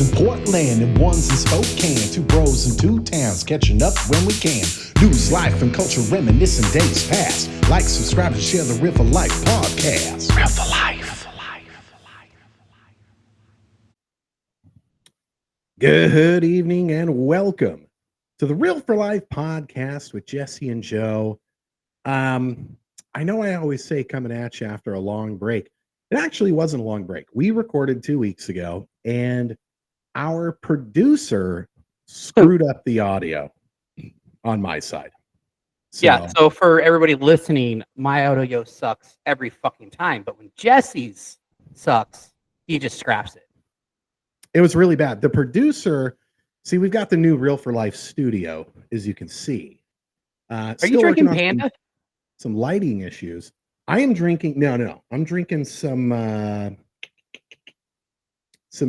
in Portland and one's in Spokane. Two bros in two towns, catching up when we can. News, life, and culture, reminiscing days past. Like, subscribe, and share the Real for Life podcast. Real for Life. Good evening and welcome to the Real for Life podcast with Jesse and Joe. I know I always say coming at you after a long break. It actually wasn't a long break. We recorded 2 weeks ago, and our producer screwed up the audio on my side. So for everybody listening, my audio sucks every fucking time. But when Jesse's sucks, he just scraps it. It was really bad. The producer, see, we've got the new Real for Life studio, as you can see. Are you drinking Panda? Some lighting issues. I am drinking. No. I'm drinking some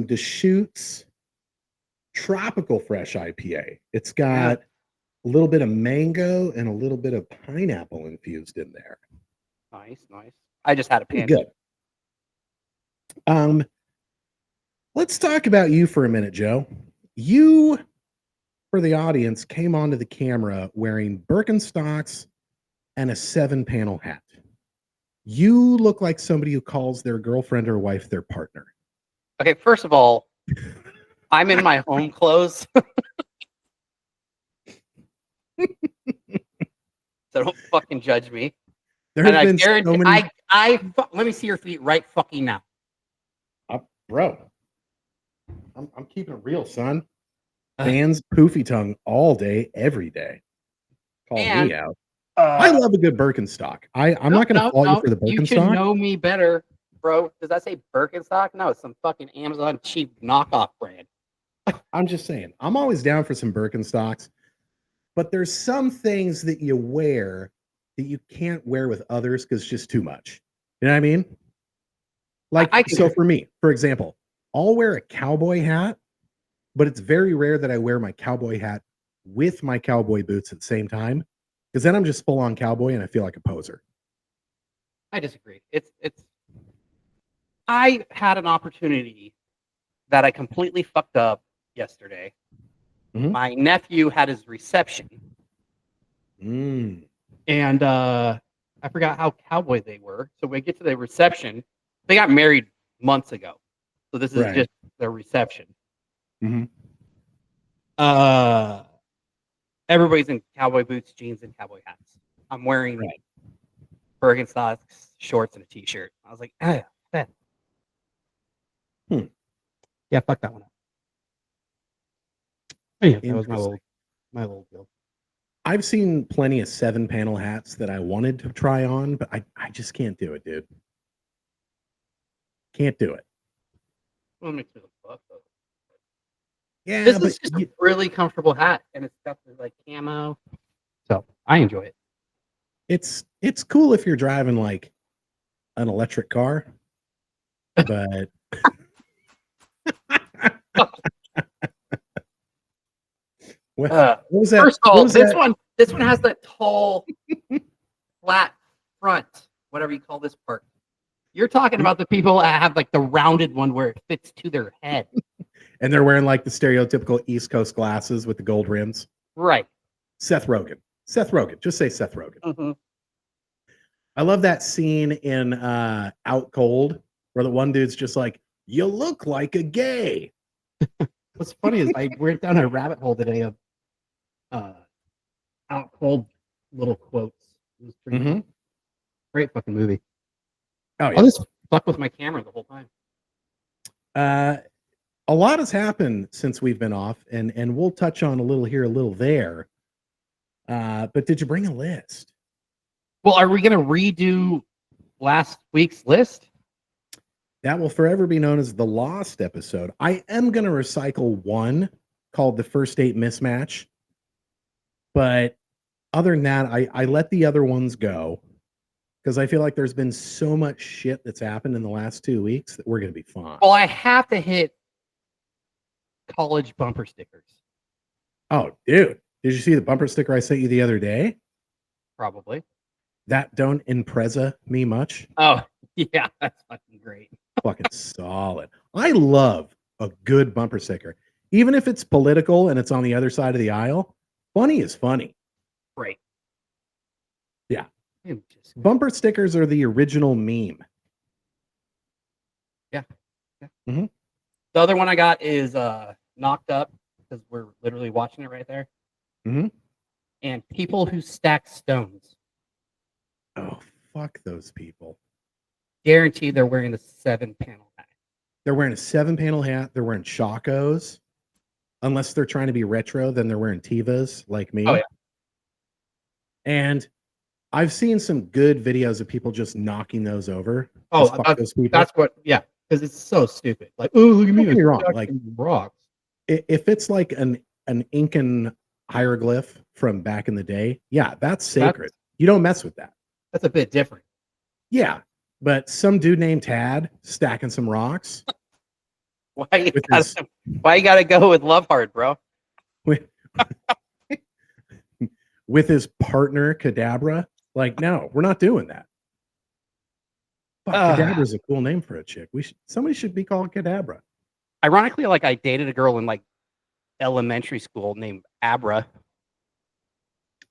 Deschutes Tropical Fresh IPA. It's got a little bit of mango and a little bit of pineapple infused in there. Nice. I just had a Panda. Good. Let's talk about you for a minute, Joe. You, for the audience, came onto the camera wearing Birkenstocks and a 7-panel hat. You look like somebody who calls their girlfriend or wife their partner. Okay, first of all, I'm in my home clothes. So don't fucking judge me. There have been so many... let me see your feet right fucking now. Bro, I'm keeping it real, son. Fans poofy tongue all day, every day. Call me out. I love a good Birkenstock. I'm not going to fault you for the Birkenstock. You should know me better, bro. Does that say Birkenstock? No, it's some fucking Amazon cheap knockoff brand. I'm just saying. I'm always down for some Birkenstocks, but there's some things that you wear that you can't wear with others because it's just too much. You know what I mean? Like, so for me, for example, I'll wear a cowboy hat, but it's very rare that I wear my cowboy hat with my cowboy boots at the same time, because then I'm just full on cowboy and I feel like a poser. I disagree. I had an opportunity that I completely fucked up yesterday. Mm-hmm. My nephew had his reception. And I forgot how cowboy they were. So when we get to the reception, they got married months ago. So this is just their reception. Mm-hmm. Everybody's in cowboy boots, jeans, and cowboy hats. I'm wearing Birkenstocks, shorts, and a t-shirt. I was like, that. Yeah, fuck that one up. Yeah, that was my little deal. I've seen plenty of 7-panel hats that I wanted to try on, but I just can't do it, dude. Can't do it. Well, it makes me look fucked up. Yeah, this is just a really comfortable hat, and it's got the like camo, so I enjoy it. It's cool if you're driving like an electric car, but what was that? First of all, this one has that tall, flat front, whatever you call this part. You're talking about the people that have like the rounded one where it fits to their head. And they're wearing like the stereotypical East Coast glasses with the gold rims. Right. Seth Rogen. Just say Seth Rogen. Mm-hmm. I love that scene in Out Cold where the one dude's just like, you look like a gay. What's funny is I went down a rabbit hole today of Out Cold little quotes. It was pretty great fucking movie. Oh, yeah. I'll just fuck with my camera the whole time. A lot has happened since we've been off, and we'll touch on a little here, a little there. But did you bring a list? Well, are we going to redo last week's list? That will forever be known as the lost episode. I am going to recycle one called the First Date Mismatch. But other than that, I let the other ones go because I feel like there's been so much shit that's happened in the last 2 weeks that we're going to be fine. Well, I have to hit college bumper stickers. Oh, dude. Did you see the bumper sticker I sent you the other day? Probably. That don't impreza me much. Oh, yeah. That's fucking great. Fucking solid. I love a good bumper sticker. Even if it's political and it's on the other side of the aisle, funny is funny. Right. Yeah. Bumper stickers are the original meme. Yeah. Mm-hmm. The other one I got is Knocked Up, because we're literally watching it right there. Mm-hmm. And people who stack stones. Oh, fuck those people. Guaranteed they're wearing the 7-panel hat. They're wearing a 7-panel hat. They're wearing Chacos. Unless they're trying to be retro, then they're wearing Tivas like me. Oh, yeah. And I've seen some good videos of people just knocking those over. Oh, those people. That's what, yeah, because it's so stupid. Like, oh, look at me. Don't get me wrong. Like, rocks. If it's like an Incan hieroglyph from back in the day, yeah, that's sacred. You don't mess with that. That's a bit different. Yeah, but some dude named Tad stacking some rocks. Why you gotta go with Love Hard, bro? With his partner Cadabra. Like, no, we're not doing that. Fuck, Cadabra's a cool name for a chick. Somebody should be called Cadabra. Ironically, like, I dated a girl in like elementary school named Abra.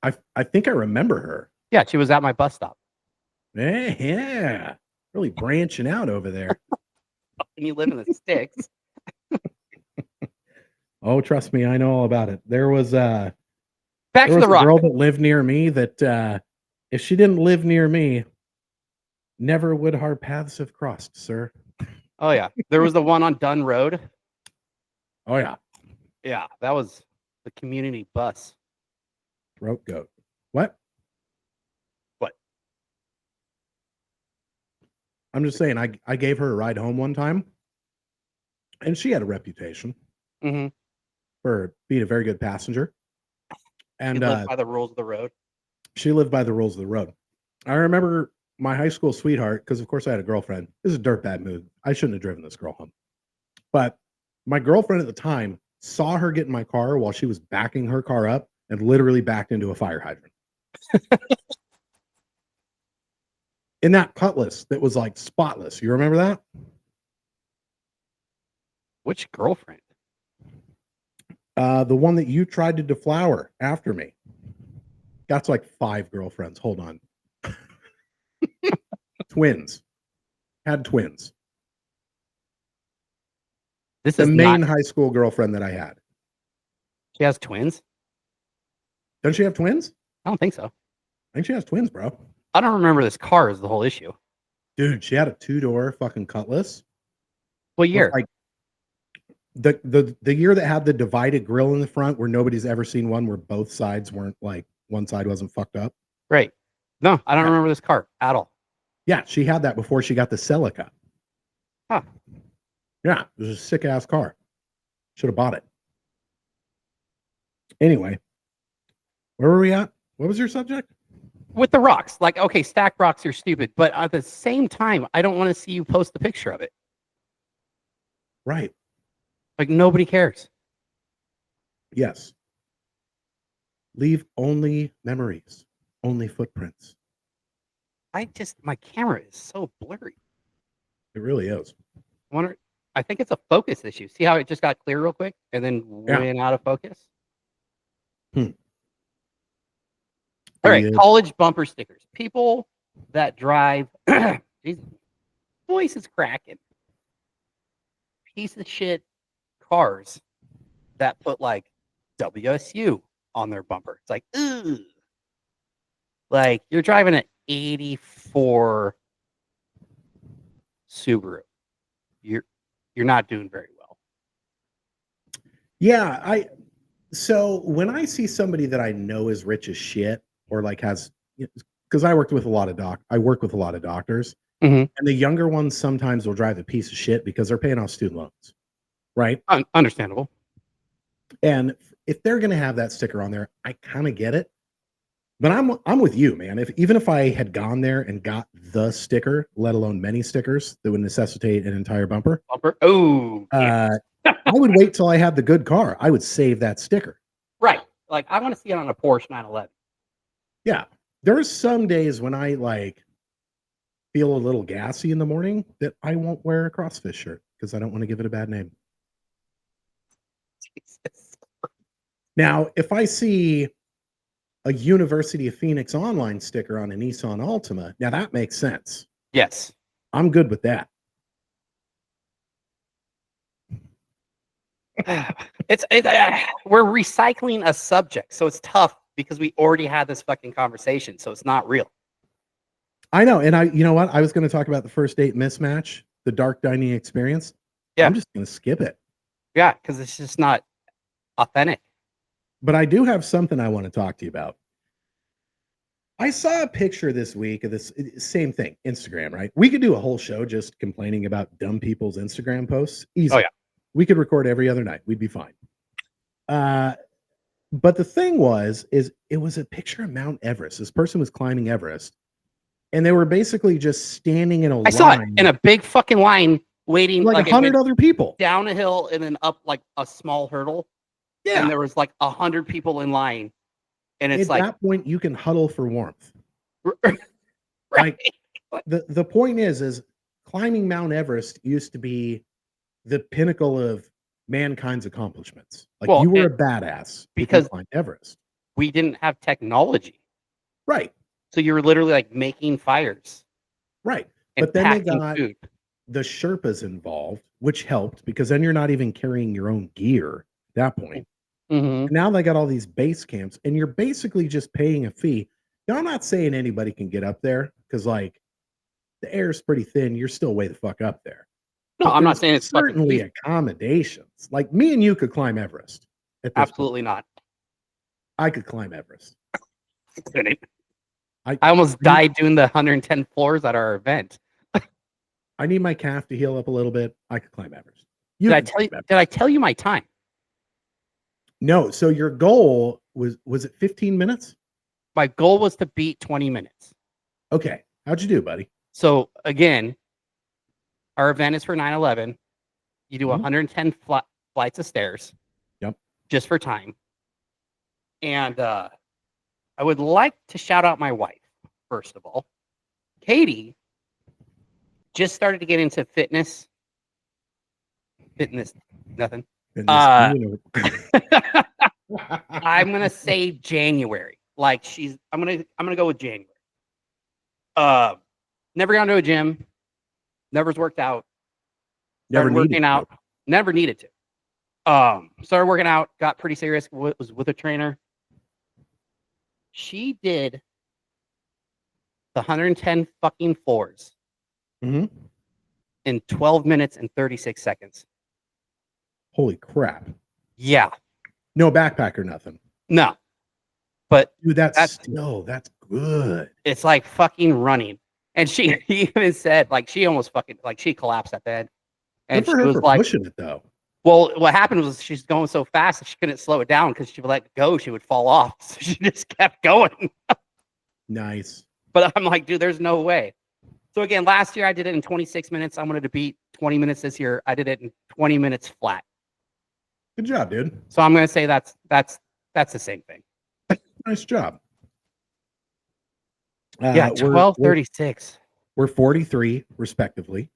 I think I remember her. Yeah, she was at my bus stop. Yeah, really branching out over there. And you live in the sticks. Oh, trust me, I know all about it. There was Back to the rock. Girl that lived near me that if she didn't live near me, never would our paths have crossed, sir. Oh yeah, there was the one on Dunn Road. Oh yeah, yeah, that was the community bus. Throat goat. What? I'm just saying, I gave her a ride home one time, and she had a reputation for being a very good passenger. And she lived by the rules of the road. She lived by the rules of the road. I remember my high school sweetheart, because of course I had a girlfriend. This is a dirtbag move. I shouldn't have driven this girl home. But my girlfriend at the time saw her get in my car while she was backing her car up and literally backed into a fire hydrant. In that Cutlass that was like spotless. You remember that? Which girlfriend? The one that you tried to deflower after me. That's like 5 girlfriends. Hold on. Twins. Had twins. This the is main high school girlfriend that I had. She has twins? Doesn't she have twins? I don't think so. I think she has twins, bro. I don't remember this car is the whole issue. Dude, she had a 2-door fucking Cutlass. What year? Like the year that had the divided grill in the front where nobody's ever seen one where both sides weren't like one side wasn't fucked up. Right. No, I don't remember this car at all. Yeah, she had that before she got the Celica. Huh. Yeah, it was a sick ass car. Should have bought it. Anyway, where were we at? What was your subject? With the rocks. Like, okay, stack rocks, you're stupid. But at the same time, I don't want to see you post the picture of it. Right. Like, nobody cares. Yes. Leave only memories, only footprints. My camera is so blurry. It really is. I think it's a focus issue. See how it just got clear real quick and then went out of focus? All right, college bumper stickers. People that drive, Jesus, voice is cracking. Piece of shit cars that put like WSU on their bumper. It's like, ugh. Like you're driving an 84 Subaru. You're not doing very well. Yeah, so when I see somebody that I know is rich as shit or like has, because I work with a lot of doctors, and the younger ones sometimes will drive a piece of shit because they're paying off student loans, right? Understandable. And if they're gonna have that sticker on there, I kind of get it. But I'm with you, man. Even if I had gone there and got the sticker, let alone many stickers that would necessitate an entire bumper. Oh, I would wait till I had the good car. I would save that sticker. Right. Like I want to see it on a Porsche 911. Yeah. There's some days when I like feel a little gassy in the morning that I won't wear a CrossFit shirt because I don't want to give it a bad name. Now, if I see a University of Phoenix online sticker on a Nissan Altima, now that makes sense. Yes. I'm good with that. We're recycling a subject, so it's tough because we already had this fucking conversation, so it's not real. I know, and you know what? I was going to talk about the first date mismatch, the dark dining experience. Yeah. I'm just going to skip it. Yeah, because it's just not authentic. But I do have something I want to talk to you about. I saw a picture this week of this same thing, Instagram, right? We could do a whole show just complaining about dumb people's Instagram posts. Easy. Oh, yeah. We could record every other night. We'd be fine. But the thing is it was a picture of Mount Everest. This person was climbing Everest, and they were basically just standing in a line. I saw it in a big fucking line, waiting like 100 other people down a hill and then up like a small hurdle. Yeah, and there was like 100 people in line, and it's at like that point you can huddle for warmth. right. Like the point is climbing Mount Everest used to be the pinnacle of mankind's accomplishments. Like, Well, you were a badass because you climbed Everest. We didn't have technology, Right. so you were literally like making fires, Right. and But then they packing got food. the Sherpas involved, which helped because then you're not even carrying your own gear at that point. Mm-hmm. Now they got all these base camps, and you're basically just paying a fee. Now, I'm not saying anybody can get up there because, like, the air is pretty thin. You're still way the fuck up there. No, But I'm not there's saying it's certainly fucking accommodations. Like, me and you could climb Everest. At this absolutely point. not. I could climb Everest. Couldn't. I almost died doing the 110 floors at our event. I need my calf to heal up a little bit. I could climb Everest. Did I tell you my time? No. So your goal was it 15 minutes? My goal was to beat 20 minutes. Okay. How'd you do, buddy? So again, our event is for 9/11. You do 110 flights of stairs. Yep. Just for time. And I would like to shout out my wife, first of all. Katie just started to get into fitness. Nothing. I'm gonna say January. Like I'm gonna go with January. Never gone to a gym. Never's worked out. Started working out. Never needed to. Started working out. Got pretty serious. Was with a trainer. She did the 110 fucking floors in 12 minutes and 36 seconds. Holy crap. Yeah. No backpack or nothing. No. But dude, that's good. It's like fucking running. And she even said, like, she almost fucking, like, she collapsed at the end. And good for her for pushing it, though. Well, what happened was she's going so fast that she couldn't slow it down because she would let go, she would fall off. So she just kept going. Nice. But I'm like, dude, there's no way. So again, last year I did it in 26 minutes. I wanted to beat 20 minutes this year. I did it in 20 minutes flat. Good job, dude. So I'm gonna say that's the same thing. Nice job. Yeah, 12:36. We're 43, respectively.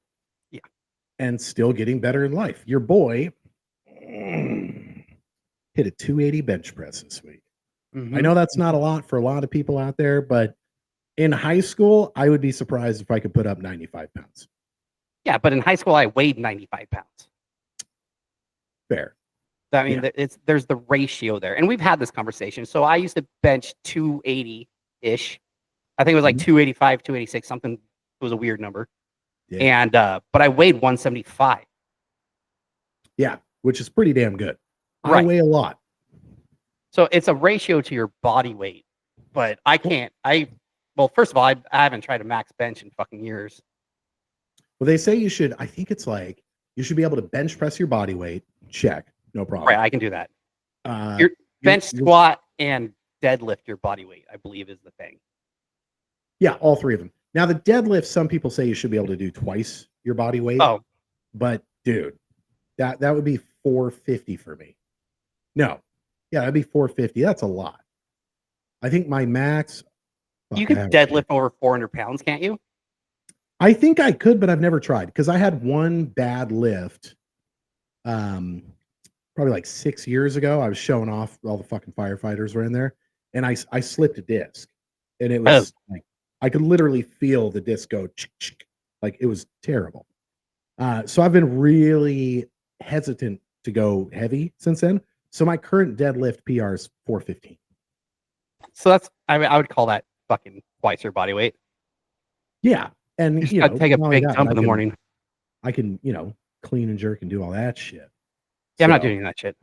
Yeah. And still getting better in life. Your boy hit a 280 bench press this week. I know that's not a lot for a lot of people out there, but in high school, I would be surprised if I could put up 95 pounds. Yeah, but in high school, I weighed 95 pounds. Fair. I mean, there's the ratio there. And we've had this conversation. So I used to bench 280-ish. I think it was like 285, 286, something. It was a weird number. Yeah. And but I weighed 175. Yeah, which is pretty damn good. Right. I weigh a lot. So it's a ratio to your body weight. But I can't. Well, first of all, I haven't tried a max bench in fucking years. Well, they say you should. I think it's like you should be able to bench press your body weight. Check. No problem. Right, I can do that. Your bench, squat, and deadlift your body weight, I believe, is the thing. Yeah, all three of them. Now, the deadlift, some people say you should be able to do twice your body weight. Oh. But, dude, that would be 450 for me. No. Yeah, that'd be 450. That's a lot. I think my max... You could deadlift over 400 pounds, can't you? I think I could, but I've never tried because I had one bad lift. probably like 6 years ago. I was showing off. All the fucking firefighters were in there, and I slipped a disc, and it was like I could literally feel the disc go, like it was terrible. So I've been really hesitant to go heavy since then. So my current deadlift PR is 415. So that's, I mean, I would call that fucking twice your body weight. Yeah, and You just gotta take a big dump in the morning. I can, clean and jerk and do all that shit. Yeah, I'm not doing that shit.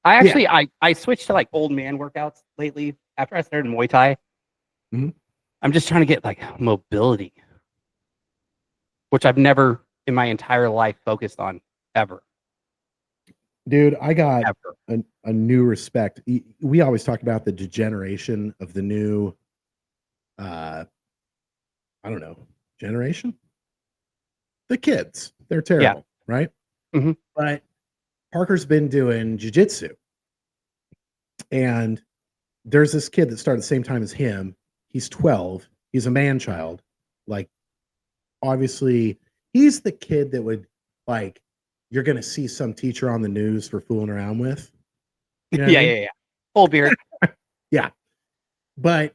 I actually, I switched to like old man workouts lately after I started Muay Thai. Mhm. I'm just trying to get like mobility, which I've never in my entire life focused on ever. Dude, I got a new respect. We always talk about the degeneration of the new, I don't know, generation. The kids, they're terrible, right? Mm-hmm. But Parker's been doing jujitsu, and there's this kid that started the same time as him. He's 12. He's a man child. Like, obviously, he's the kid that would like you're gonna see some teacher on the news for fooling around with. You know yeah. Full beard. Yeah. But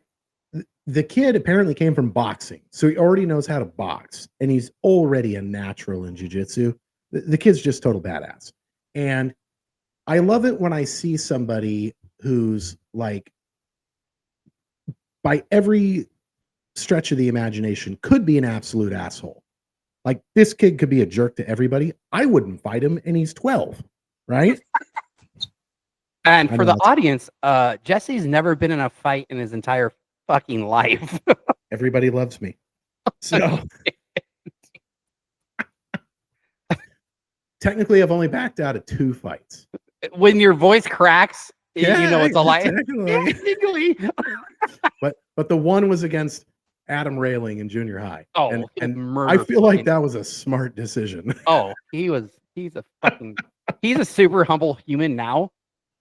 the kid apparently came from boxing, so he already knows how to box, and he's already a natural in jujitsu. The kid's just total badass. And I love it when I see somebody who's like, by every stretch of the imagination, could be an absolute asshole. Like, this kid could be a jerk to everybody. I wouldn't fight him, and he's 12, right? And for the audience, Jesse's never been in a fight in his entire fucking life. Everybody loves me. So technically, I've only backed out of 2 fights. When your voice cracks, you know it's a lie. Technically. but the one was against Adam Railing in junior high. Oh, and I feel like that was a smart decision. Oh, he's a super humble human now.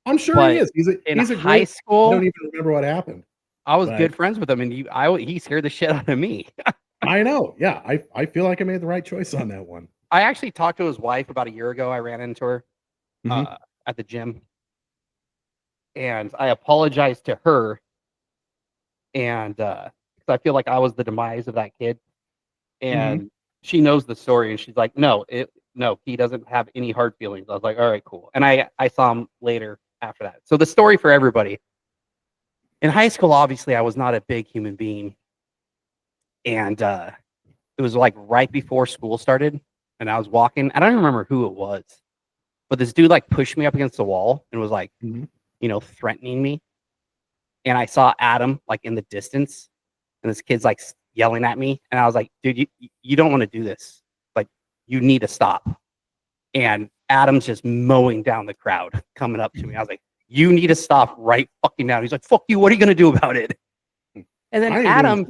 I'm sure he is. He's a high school. I don't even remember what happened. I was good friends with him, and he scared the shit out of me. I know. Yeah, I feel like I made the right choice on that one. I actually talked to his wife about a year ago. I ran into her at the gym, and I apologized to her, and I feel like I was the demise of that kid, and she knows the story, and she's like, no, he doesn't have any hard feelings. I was like, all right, cool. And I saw him later after that. So the story for everybody. In high school, obviously, I was not a big human being. And it was like right before school started. And I was walking. I don't remember who it was. But this dude like pushed me up against the wall and was like, threatening me. And I saw Adam like in the distance. And this kid's like yelling at me. And I was like, dude, you don't want to do this. Like, you need to stop. And Adam's just mowing down the crowd coming up to me. I was like, you need to stop right fucking now. He's like, fuck you. What are you going to do about it? And then Adam,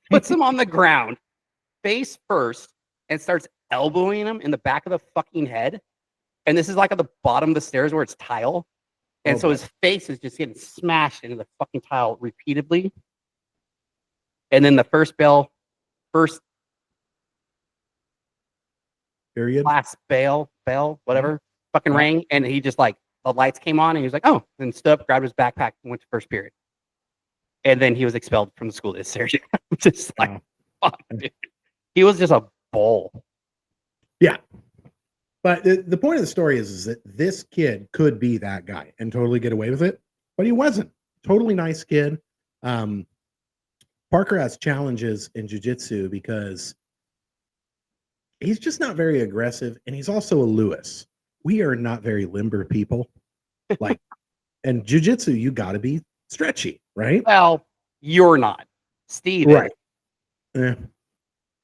puts him on the ground, face first, and starts elbowing him in the back of the fucking head. And this is like at the bottom of the stairs where it's tile. And so his face is just getting smashed into the fucking tile repeatedly. And then the first period, last bell, whatever, fucking rang. And he just like, the lights came on and he was like, oh, and stood up, grabbed his backpack, and went to first period. And then he was expelled from the school this year. Just like, fuck, dude. He was just a bull. Yeah. But the point of the story is that this kid could be that guy and totally get away with it, but he wasn't. Totally nice kid. Parker has challenges in jiu-jitsu because he's just not very aggressive, and he's also a Lewis. We are not very limber people. Like, and jiu-jitsu, you got to be stretchy, right? Well, you're not. Steve right. Yeah.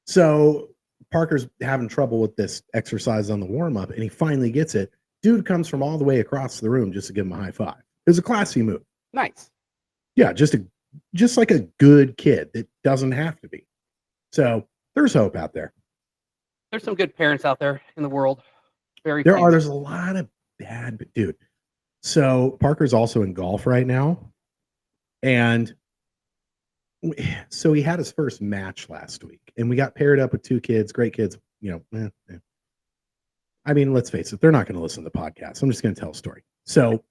So Parker's having trouble with this exercise on the warm-up, and he finally gets it. Dude comes from all the way across the room just to give him a high five. It was a classy move. Nice. Yeah, just like a good kid that doesn't have to be. So there's hope out there. There's some good parents out there in the world. There's a lot of bad, but dude. So Parker's also in golf right now. And so he had his first match last week, and we got paired up with 2 kids, great kids, I mean, let's face it, they're not going to listen to the podcast. I'm just going to tell a story. So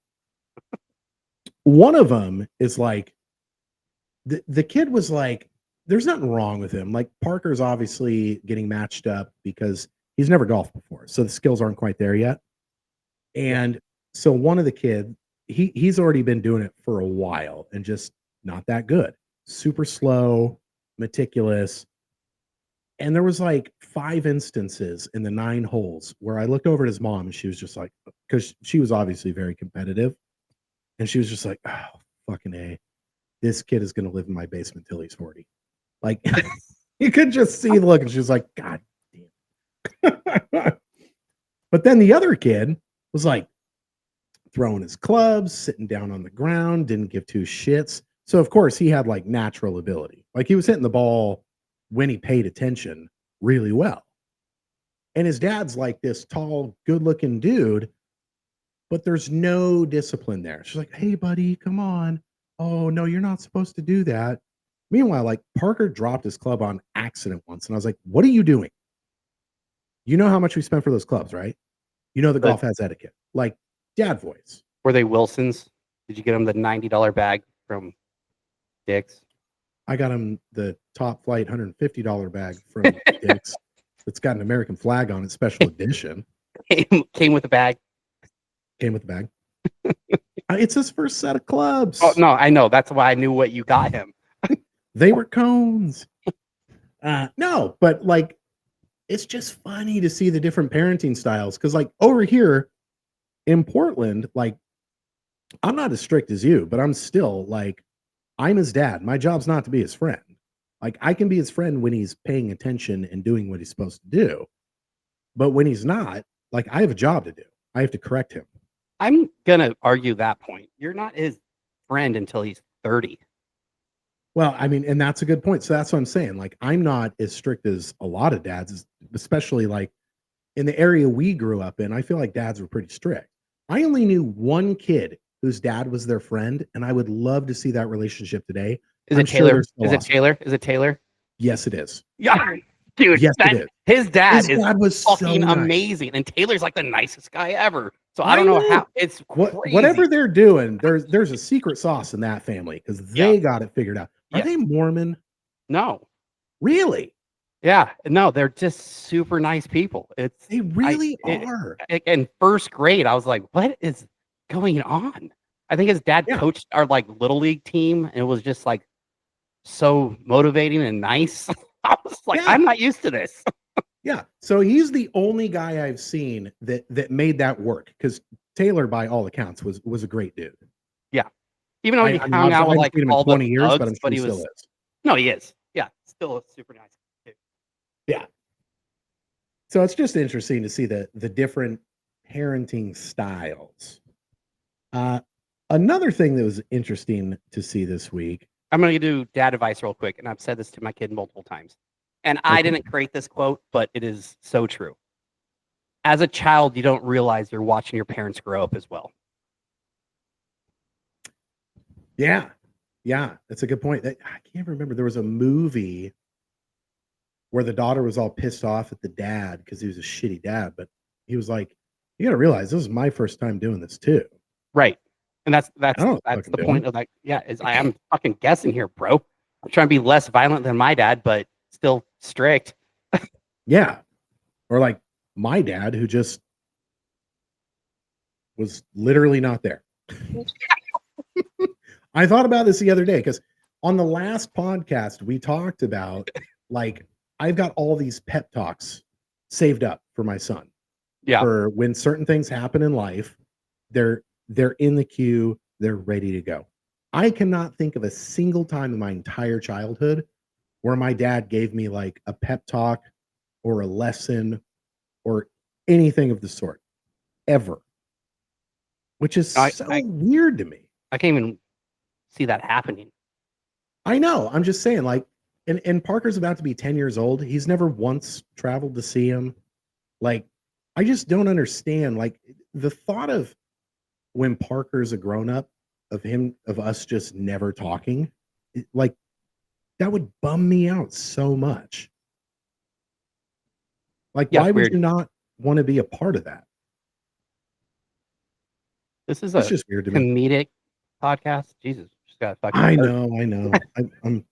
one of them is like, the kid was like, there's nothing wrong with him. Like Parker's obviously getting matched up because he's never golfed before. So the skills aren't quite there yet. And so one of the kids, he's already been doing it for a while and just not that good. Super slow, meticulous. And there was like 5 instances in the 9 holes where I looked over at his mom and she was just like, because she was obviously very competitive. And she was just like, oh, fucking A. This kid is going to live in my basement till he's 40. Like, you could just see the look. And she was like, God damn. But then the other kid was like throwing his clubs, sitting down on the ground, didn't give 2 shits. So, of course, he had like natural ability. Like, he was hitting the ball when he paid attention really well. And his dad's like this tall, good looking dude, but there's no discipline there. She's like, hey, buddy, come on. Oh, no, you're not supposed to do that. Meanwhile, like Parker dropped his club on accident once. And I was like, what are you doing? You know how much we spent for those clubs, right? You know that golf has etiquette. Like dad voice. Were they Wilsons? Did you get him the $90 bag from Dick's? I got him the top flight $150 bag from Dick's. It's got an American flag on it, special edition. Came with a bag. Came with the bag. It's his first set of clubs. Oh no, I know. That's why I knew what you got him. They were cones. No, but like, it's just funny to see the different parenting styles. Because like over here in Portland, like I'm not as strict as you, but I'm still like, I'm his dad. My job's not to be his friend. Like I can be his friend when he's paying attention and doing what he's supposed to do. But when he's not, like I have a job to do. I have to correct him. I'm going to argue that point. You're not his friend until he's 30. Well, I mean, and that's a good point. So that's what I'm saying. Like, I'm not as strict as a lot of dads, especially like in the area we grew up in. I feel like dads were pretty strict. I only knew one kid whose dad was their friend, and I would love to see that relationship today. Is it Taylor? Is it Taylor? Is it Taylor? Yes, it is. Yeah, dude. Yes, it is. His dad was fucking so amazing, and Taylor's like the nicest guy ever. So I don't know how it's crazy. Whatever they're doing. There's a secret sauce in that family because they got it figured out. Are they Mormon? No, really. Yeah, no, they're just super nice people. They really are. In first grade, I was like, "What is going on?" I think his dad coached our like little league team, and it was just like so motivating and nice. I was like, I'm not used to this. Yeah, so he's the only guy I've seen that made that work because Taylor, by all accounts, was a great dude. Yeah, even though he hung out with like all the 20 years, thugs, but I'm sure he still is. No, he is. Yeah, still a super nice dude. Yeah. So it's just interesting to see the different parenting styles. Another thing that was interesting to see this week. I'm going to do dad advice real quick, and I've said this to my kid multiple times. And I didn't create this quote, but it is so true. As a child, you don't realize you're watching your parents grow up as well. Yeah. Yeah, that's a good point. I can't remember. There was a movie where the daughter was all pissed off at the dad because he was a shitty dad, but he was like, you got to realize this is my first time doing this too. Right. And that's the point of like, I am fucking guessing here, bro. I'm trying to be less violent than my dad, but still strict. Yeah. Or like my dad who just was literally not there. I thought about this the other day because on the last podcast we talked about like I've got all these pep talks saved up for my son. Yeah. For when certain things happen in life, they're in the queue, they're ready to go. I cannot think of a single time in my entire childhood where my dad gave me like a pep talk or a lesson or anything of the sort ever, which is so weird to me. I can't even see that happening. I know. I'm just saying, like, and Parker's about to be 10 years old. He's never once traveled to see him. Like, I just don't understand. Like, the thought of when Parker's a grown up, of us just never talking, like, that would bum me out so much. Like, why would you not? want to be a part of that. This is It's a just weird to me. comedic podcast. Jesus, just got fucking. I know. I'm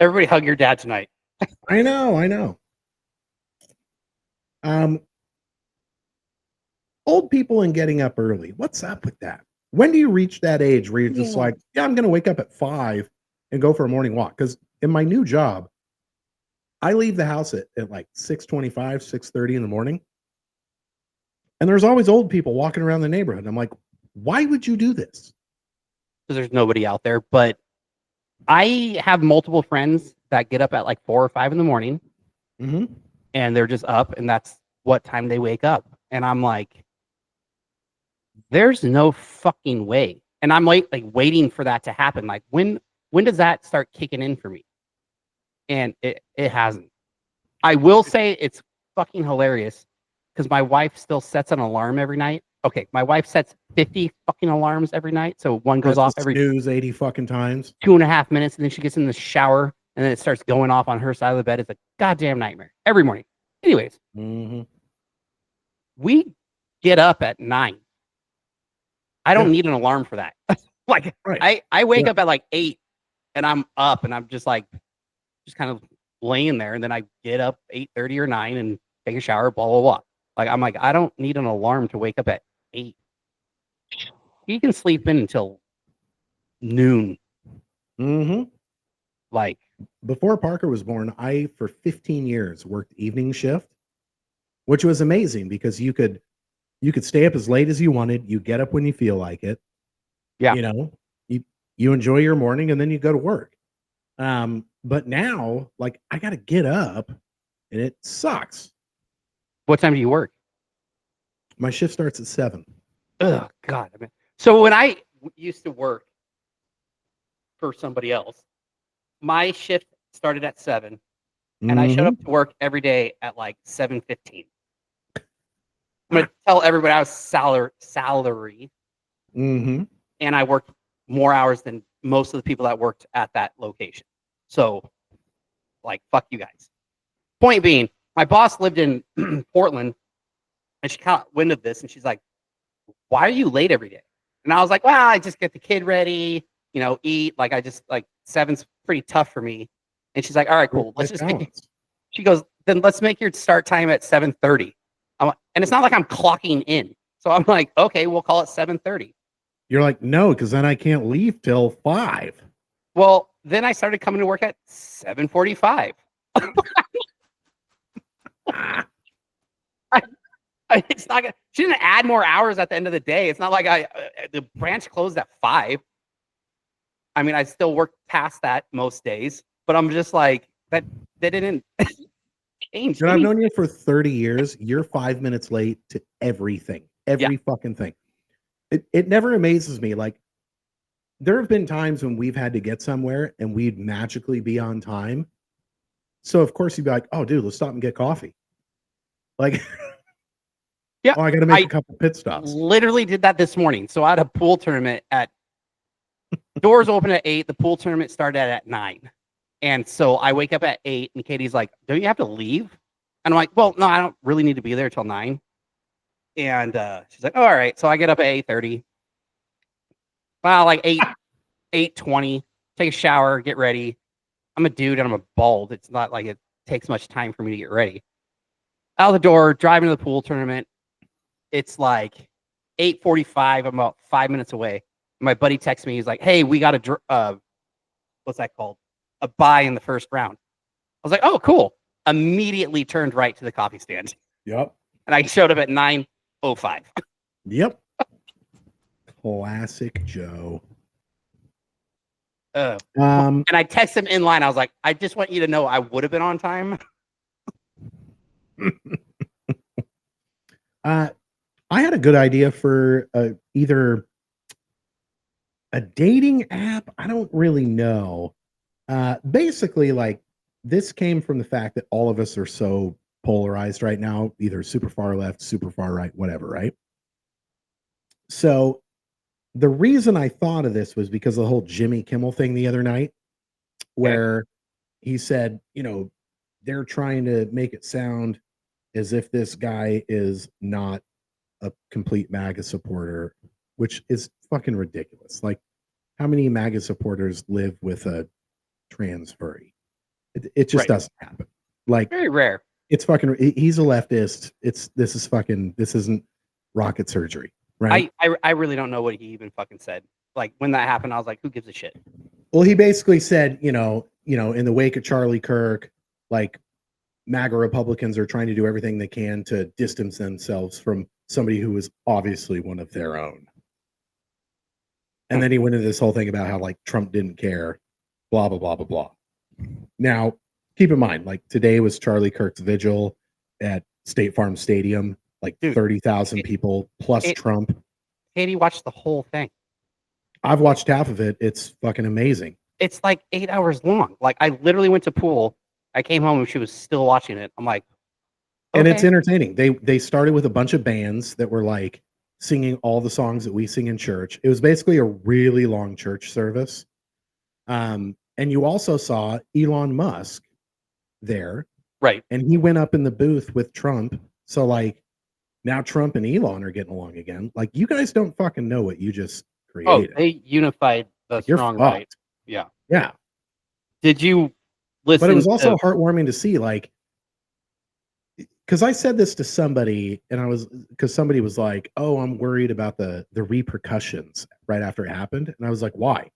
Everybody hug your dad tonight. I know. Old people and getting up early. What's up with that? When do you reach that age where you're just like, yeah, I'm going to wake up at 5 and go for a morning walk? Because in my new job, I leave the house at like 6:25, 6:30 in the morning. And there's always old people walking around the neighborhood. I'm like, why would you do this? Because there's nobody out there. But I have multiple friends that get up at like 4 or 5 in the morning, and they're just up, and that's what time they wake up. And I'm like, there's no fucking way. And I'm like waiting for that to happen. Like when does that start kicking in for me? And it hasn't. I will say it's fucking hilarious because my wife still sets an alarm every night. Okay, my wife sets 50 fucking alarms every night. So one goes off every snooze 80 fucking times. 2.5 minutes, and then she gets in the shower, and then it starts going off on her side of the bed. It's a goddamn nightmare every morning. Anyways, we get up at 9. I don't need an alarm for that. Like I wake up at like 8, and I'm up, and I'm just like, just kind of laying there, and then I get up 8:30 or 9 and take a shower, blah blah blah. Like I'm like, I don't need an alarm to wake up at 8. You can sleep in until noon. Like before Parker was born, I for 15 years worked evening shift, which was amazing because you could stay up as late as you wanted. You get up when you feel like it. Yeah. You know, you enjoy your morning and then you go to work. But now, like, I got to get up and it sucks. What time do you work? My shift starts at 7. Oh, God. I mean, so when I used to work for somebody else, my shift started at 7, and I showed up to work every day at like 7:15. I'm going to tell everybody I was salary. And I worked more hours than most of the people that worked at that location. So, like, fuck you guys. Point being, my boss lived in Portland, and she caught wind of this, and she's like, why are you late every day? And I was like, well, I just get the kid ready, eat. Like, I just, like, 7's pretty tough for me. And she's like, all right, cool. She goes, then let's make your start time at 7:30. And it's not like I'm clocking in. So I'm like, okay, we'll call it 7:30. You're like, no, because then I can't leave till 5. Well, then I started coming to work at 7:45. It's not gonna, she didn't add more hours at the end of the day. It's not like the branch closed at 5. I mean, I still work past that most days, but I'm just like, that didn't change. And I've known you for 30 years. You're 5 minutes late to everything, every fucking thing. It never amazes me. Like, there have been times when we've had to get somewhere and we'd magically be on time. So of course you'd be like, oh dude, let's stop and get coffee. Like, yeah, oh, I got to make a couple pit stops. Literally did that this morning. So I had a pool tournament at doors open at 8. The pool tournament started at 9. And so I wake up at 8, and Katie's like, don't you have to leave? And I'm like, well, no, I don't really need to be there till 9. And she's like, oh, all right. So I get up at 8:30. Well, like 8:20, take a shower, get ready. I'm a dude and I'm a bald. It's not like it takes much time for me to get ready. Out the door, driving to the pool tournament. It's like 8:45. I'm about 5 minutes away. My buddy texts me. He's like, hey, we got what's that called? A bye in the first round. I was like, oh, cool. Immediately turned right to the coffee stand. Yep. And I showed up at 9:05. Yep. Classic Joe. And I texted him in line. I was like, I just want you to know I would have been on time. I had a good idea for either a dating app. I don't really know. Basically, like, this came from the fact that all of us are so polarized right now, either super far left, super far right, whatever, right? So the reason I thought of this was because of the whole Jimmy Kimmel thing the other night, where he said, they're trying to make it sound as if this guy is not a complete MAGA supporter, which is fucking ridiculous. Like, how many MAGA supporters live with a trans furry? It just doesn't happen. Like, very rare. It's fucking. He's a leftist. This isn't rocket surgery, right? I really don't know what he even fucking said. Like, when that happened, I was like, who gives a shit? Well, he basically said, in the wake of Charlie Kirk, like, MAGA Republicans are trying to do everything they can to distance themselves from somebody who is obviously one of their own. And then he went into this whole thing about how, like, Trump didn't care, blah, blah, blah, blah, blah. Now, keep in mind, like, today was Charlie Kirk's vigil at State Farm Stadium, like 30,000 people plus Trump. Katie watched the whole thing. I've watched half of it. It's fucking amazing. It's like 8 hours long. Like, I literally went to pool. I came home and she was still watching it. I'm like, okay. And it's entertaining. They started with a bunch of bands that were like singing all the songs that we sing in church. It was basically a really long church service. And you also saw Elon Musk there. Right. And he went up in the booth with Trump. So, like, now Trump and Elon are getting along again. Like, you guys don't fucking know what you just created. Oh, they unified the strong right. Yeah. Yeah. Did you listen? But it was also heartwarming to see, like, because I said this to somebody, and because somebody was like, "Oh, I'm worried about the repercussions right after it happened," and I was like, "Why?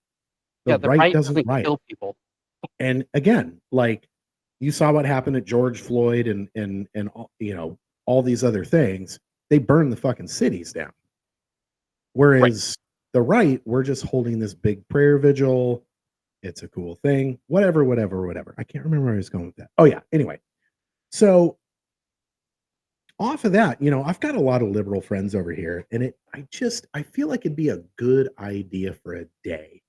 The right doesn't kill people." And again, like, you saw what happened at George Floyd and all these other things. They burned the fucking cities down. Whereas the right, we're just holding this big prayer vigil. It's a cool thing. Whatever. I can't remember where I was going with that. Oh yeah. Anyway, so off of that, I've got a lot of liberal friends over here, and I feel like it'd be a good idea for a day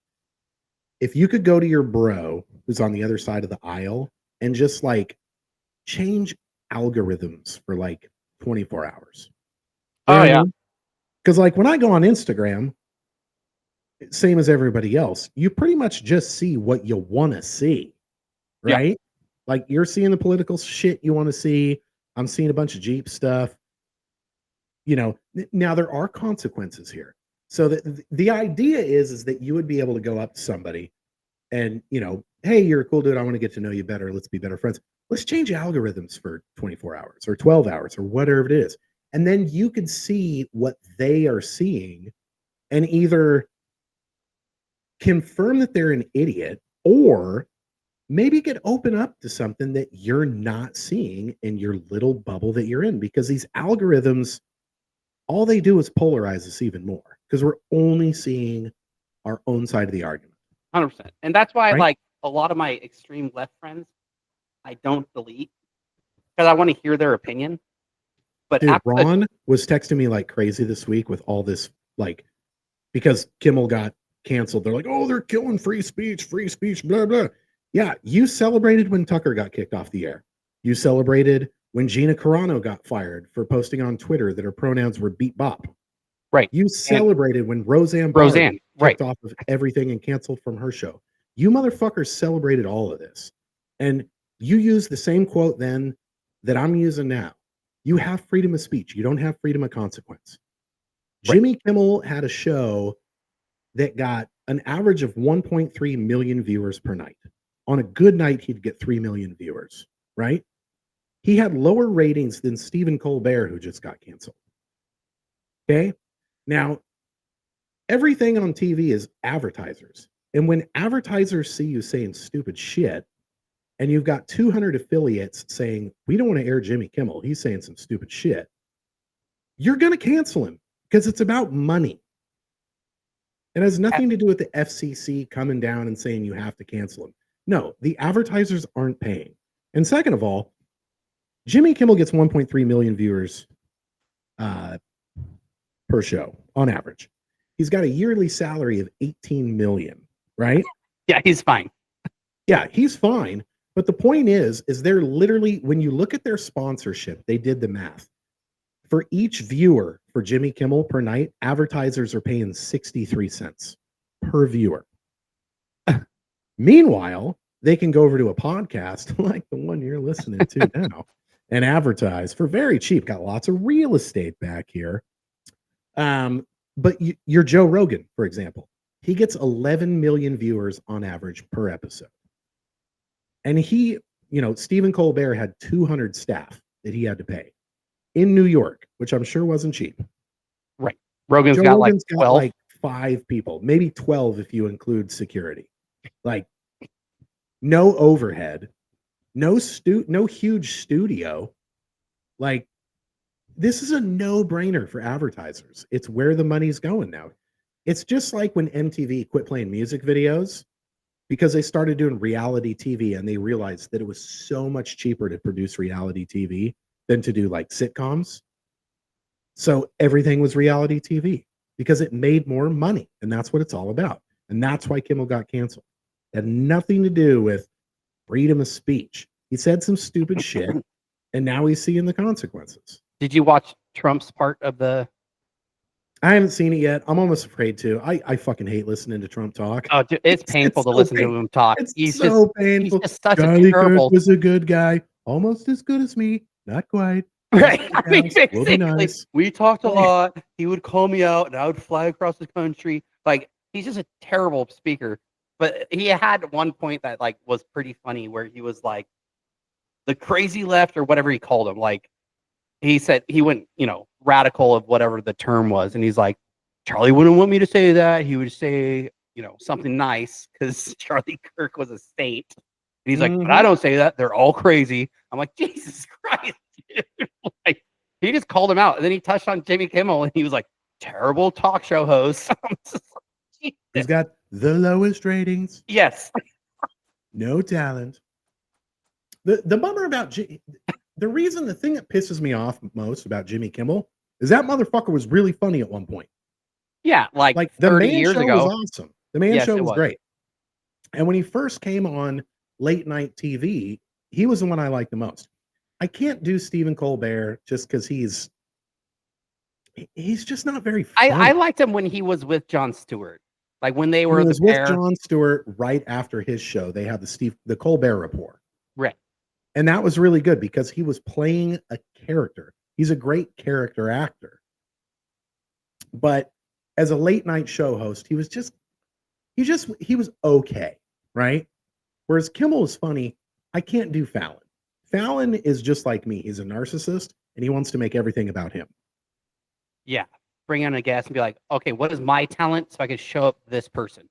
if you could go to your bro who's on the other side of the aisle and just, like, change algorithms for like 24 hours. Oh yeah. Because, like, when I go on Instagram, same as everybody else, you pretty much just see what you want to see, right? Yeah. Like, you're seeing the political shit you want to see. I'm seeing a bunch of Jeep stuff. Now there are consequences here. So the idea is that you would be able to go up to somebody and, hey, you're a cool dude. I want to get to know you better. Let's be better friends. Let's change algorithms for 24 hours or 12 hours or whatever it is. And then you could see what they are seeing and either confirm that they're an idiot or maybe open up to something that you're not seeing in your little bubble that you're in, because these algorithms, all they do is polarize us even more because we're only seeing our own side of the argument. 100%. And that's why, like, a lot of my extreme left friends, I don't delete because I want to hear their opinion. But dude, Ron was texting me like crazy this week with all this, like, because Kimmel got canceled. They're like, oh, they're killing free speech, blah, blah. Yeah, you celebrated when Tucker got kicked off the air. You celebrated when Gina Carano got fired for posting on Twitter that her pronouns were beat bop. Right. You celebrated when Roseanne kicked off of everything and canceled from her show. You motherfuckers celebrated all of this. And you used the same quote then that I'm using now. You have freedom of speech. You don't have freedom of consequence. Right. Jimmy Kimmel had a show that got an average of 1.3 million viewers per night. On a good night, he'd get 3 million viewers, right? He had lower ratings than Stephen Colbert, who just got canceled. Okay? Now, everything on TV is advertisers. And when advertisers see you saying stupid shit, and you've got 200 affiliates saying, we don't want to air Jimmy Kimmel, he's saying some stupid shit, you're going to cancel him because it's about money. It has nothing to do with the FCC coming down and saying you have to cancel him. No, the advertisers aren't paying. And second of all, Jimmy Kimmel gets 1.3 million viewers per show on average. He's got a yearly salary of 18 million, right? Yeah, he's fine. Yeah, he's fine. But the point is they're literally, when you look at their sponsorship, they did the math. For each viewer for Jimmy Kimmel per night, advertisers are paying 63 cents per viewer. Meanwhile, they can go over to a podcast like the one you're listening to now and advertise for very cheap. Got lots of real estate back here. But you're Joe Rogan, for example. He gets 11 million viewers on average per episode. And Stephen Colbert had 200 staff that he had to pay in New York, which I'm sure wasn't cheap. Right. Rogan's Joe got Rogan's like 12. like 5 people, maybe 12 if you include security. Like no overhead, no huge studio. Like this is a no-brainer for advertisers. It's where the money's going now. It's just like when MTV quit playing music videos because they started doing reality TV and they realized that it was so much cheaper to produce reality TV than to do like sitcoms. So everything was reality TV because it made more money, and that's what it's all about. And that's why Kimmel got canceled. It had nothing to do with freedom of speech. He said some stupid shit, and now he's seeing the consequences. Did you watch Trump's part of the? I haven't seen it yet. I'm almost afraid to. I fucking hate listening to Trump talk. Oh, dude, it's painful to listen to him talk. It's so painful. He's just such Charlie a terrible. Kirk was a good guy, almost as good as me, not quite. Right. I mean, We'll be nice. we talked a lot. He would call me out, and I would fly across the country. Like he's just a terrible speaker. But he had one point that like was pretty funny, where he was like, the crazy left or whatever he called him. Like he said he went, radical of whatever the term was, and he's like, Charlie wouldn't want me to say that. He would say, something nice because Charlie Kirk was a saint. And he's like, but I don't say that. They're all crazy. I'm like, Jesus Christ. Like, he just called him out. And then he touched on Jimmy Kimmel and he was like, terrible talk show host. He's got the lowest ratings. Yes. No talent. The bummer about the thing that pisses me off most about Jimmy Kimmel is that motherfucker was really funny at one point. Yeah, like the 30 Man years Show ago. was awesome. The Man Show was was great. And when he first came on late night TV, he was the one I liked the most. I can't do Stephen Colbert just because he's just not very funny. I liked him when he was with Jon Stewart. Like when they were with Jon Stewart right after his show, they had the Colbert Report. Right. And that was really good because he was playing a character. He's a great character actor. But as a late night show host, he was okay, right? Whereas Kimmel is funny. I can't do Fallon. Fallon is just like me. He's a narcissist and he wants to make everything about him. Yeah. Bring on a guest and be like, okay, what is my talent so I can show up this person?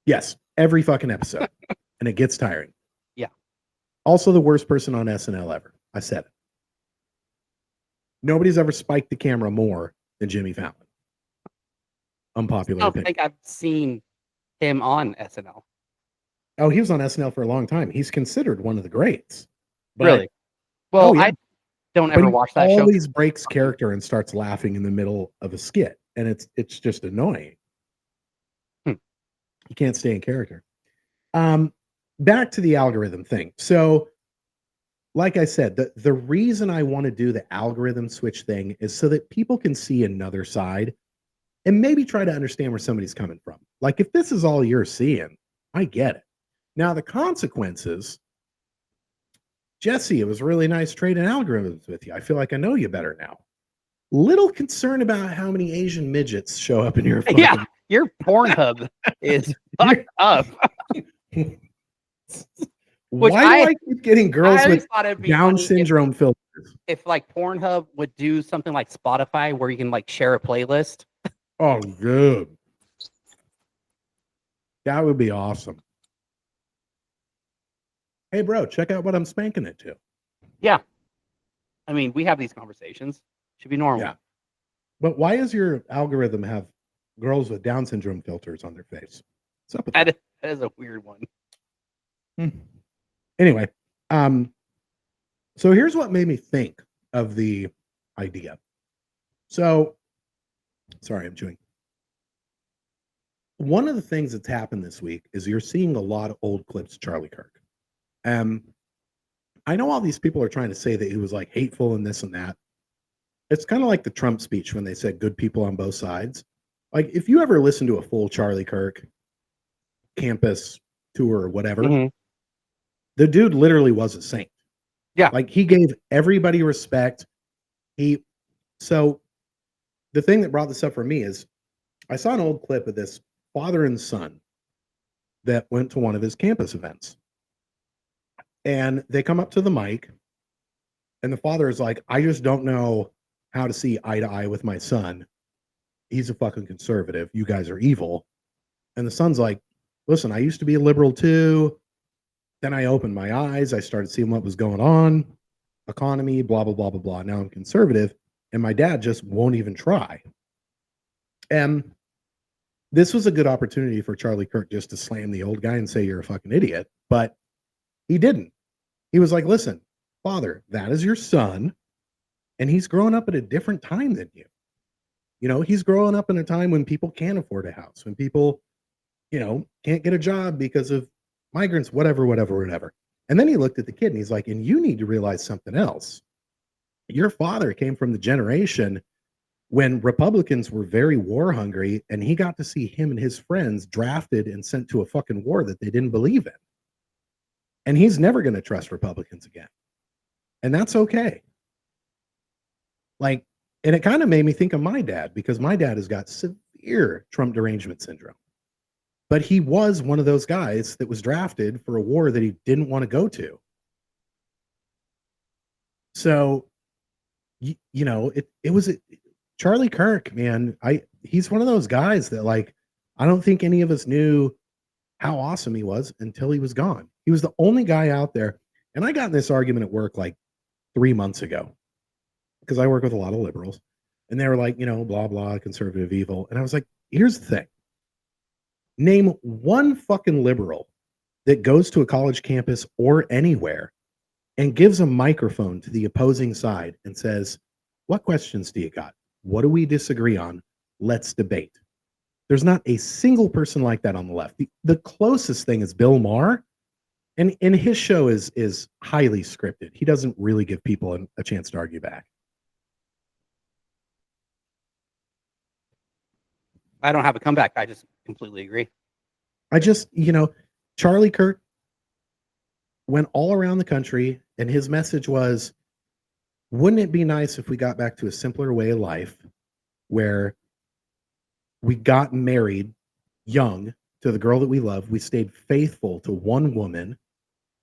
Yes. Every fucking episode. And it gets tiring. Yeah. Also the worst person on SNL ever. I said it. Nobody's ever spiked the camera more than Jimmy Fallon. Unpopular opinion. I think I've seen him on SNL. Oh, he was on SNL for a long time. He's considered one of the greats. But, really? Well, yeah. I don't ever watch that show. Always breaks character and starts laughing in the middle of a skit, and it's just annoying. You can't stay in character. Back to the algorithm thing. So, like I said, the reason I want to do the algorithm switch thing is so that people can see another side and maybe try to understand where somebody's coming from. Like, if this is all you're seeing, I get it. Now, the consequences, Jesse, it was really nice trading algorithms with you. I feel like I know you better now. Little concerned about how many Asian midgets show up in your phone. Yeah, your Pornhub is fucked up. Why do I keep getting girls with Down syndrome filters? If like Pornhub would do something like Spotify where you can like share a playlist. Oh, good. That would be awesome. Hey, bro, check out what I'm spanking it to. Yeah. I mean, we have these conversations. Should be normal. Yeah. But why does your algorithm have girls with Down syndrome filters on their face? What's up with that is a weird one. Anyway, so here's what made me think of the idea. So, sorry, I'm chewing. One of the things that's happened this week is you're seeing a lot of old clips of Charlie Kirk. I know all these people are trying to say that he was like hateful and this and that. It's kind of like the Trump speech when they said good people on both sides. Like if you ever listen to a full Charlie Kirk campus tour or whatever, the dude literally was a saint. Yeah. Like he gave everybody respect. So the thing that brought this up for me is I saw an old clip of this father and son that went to one of his campus events. And they come up to the mic, and the father is like, I just don't know how to see eye to eye with my son. He's a fucking conservative. You guys are evil. And the son's like, listen, I used to be a liberal too. Then I opened my eyes. I started seeing what was going on, economy, blah, blah, blah, blah, blah. Now I'm conservative. And my dad just won't even try. And this was a good opportunity for Charlie Kirk just to slam the old guy and say, you're a fucking idiot. But he didn't. He was like, listen, father, that is your son. And he's growing up at a different time than you. You know, he's growing up in a time when people can't afford a house, when people, you know, can't get a job because of migrants, whatever, whatever, whatever. And then he looked at the kid and he's like, and you need to realize something else. Your father came from the generation when Republicans were very war hungry, and he got to see him and his friends drafted and sent to a fucking war that they didn't believe in. And he's never going to trust Republicans again. And that's okay. Like, and it kind of made me think of my dad, because my dad has got severe Trump derangement syndrome. But he was one of those guys that was drafted for a war that he didn't want to go to. So, you know, it was Charlie Kirk, man. He's one of those guys that, like, I don't think any of us knew how awesome he was until he was gone. He was the only guy out there. And I got in this argument at work like 3 months ago, because I work with a lot of liberals, and they were like, you know, blah, blah, conservative evil. And I was like, here's the thing. Name one fucking liberal that goes to a college campus or anywhere and gives a microphone to the opposing side and says, what questions do you got? What do we disagree on? Let's debate. There's not a single person like that on the left. The closest thing is Bill Maher, and his show is highly scripted. He doesn't really give people a chance to argue back. I don't have a comeback. I just completely agree. You know, Charlie Kirk went all around the country, and his message was, wouldn't it be nice if we got back to a simpler way of life where we got married young to the girl that we love, we stayed faithful to one woman,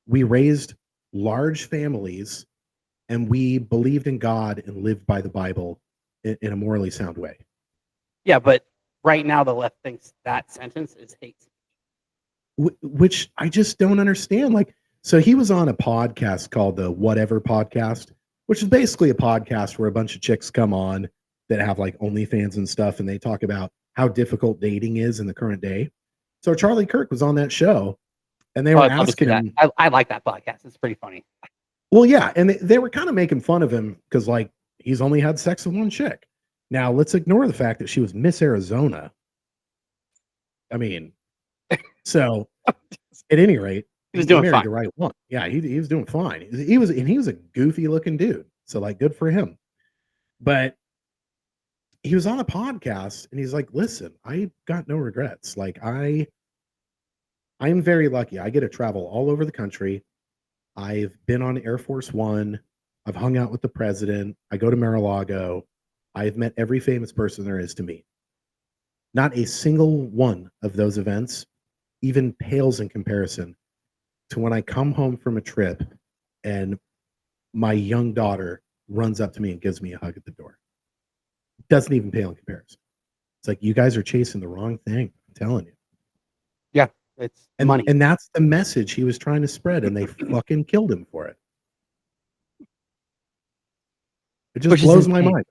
we raised large families, and we believed in God and lived by the Bible in a morally sound way. Yeah, but right now the left thinks that sentence is hate. Which I just don't understand. Like, so he was on a podcast called the Whatever Podcast, which is basically a podcast where a bunch of chicks come on that have like OnlyFans and stuff, and they talk about how difficult dating is in the current day. So Charlie Kirk was on that show, and they were asking him. I like that podcast. It's pretty funny. Well, yeah, and they were kind of making fun of him because, like, he's only had sex with one chick. Now, let's ignore the fact that she was Miss Arizona. I mean, so at any rate, he was doing married fine. The right one. Yeah, he was doing fine. He was a goofy looking dude. So, like, good for him. But he was on a podcast and he's like, listen, I got no regrets. Like, I'm very lucky. I get to travel all over the country. I've been on Air Force One. I've hung out with the president. I go to Mar-a-Lago. I've met every famous person there is to meet. Not a single one of those events even pales in comparison to when I come home from a trip and my young daughter runs up to me and gives me a hug at the door. It doesn't even pale in comparison. It's like, you guys are chasing the wrong thing. I'm telling you. Yeah, it's money. And that's the message he was trying to spread, and they fucking killed him for it. It just blows my mind.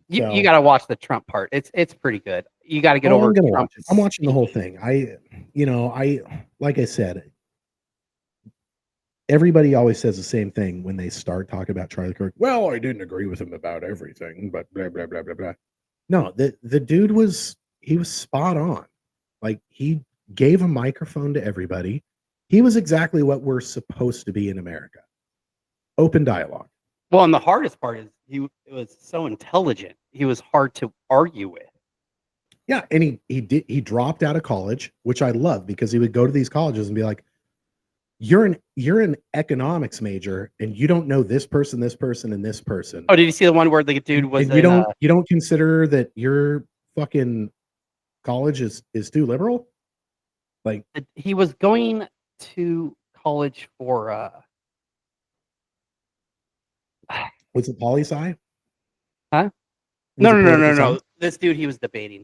You got to watch the Trump part. It's pretty good. You got to get over Trump. I'm watching the whole thing. Like I said, everybody always says the same thing when they start talking about Charlie Kirk. Well, I didn't agree with him about everything, but blah, blah, blah, blah, blah. No, the dude was spot on. Like, he gave a microphone to everybody. He was exactly what we're supposed to be in America. Open dialogue. Well, and the hardest part is he was so intelligent. He was hard to argue with. Yeah, and he dropped out of college, which I love, because he would go to these colleges and be like, you're an economics major and you don't know this person, and this person. Oh, did you see the one where the dude was? And you don't consider that your fucking college is too liberal? Like he was going to college for was it poli-sci? Huh? Was it No. political science? This dude he was debating,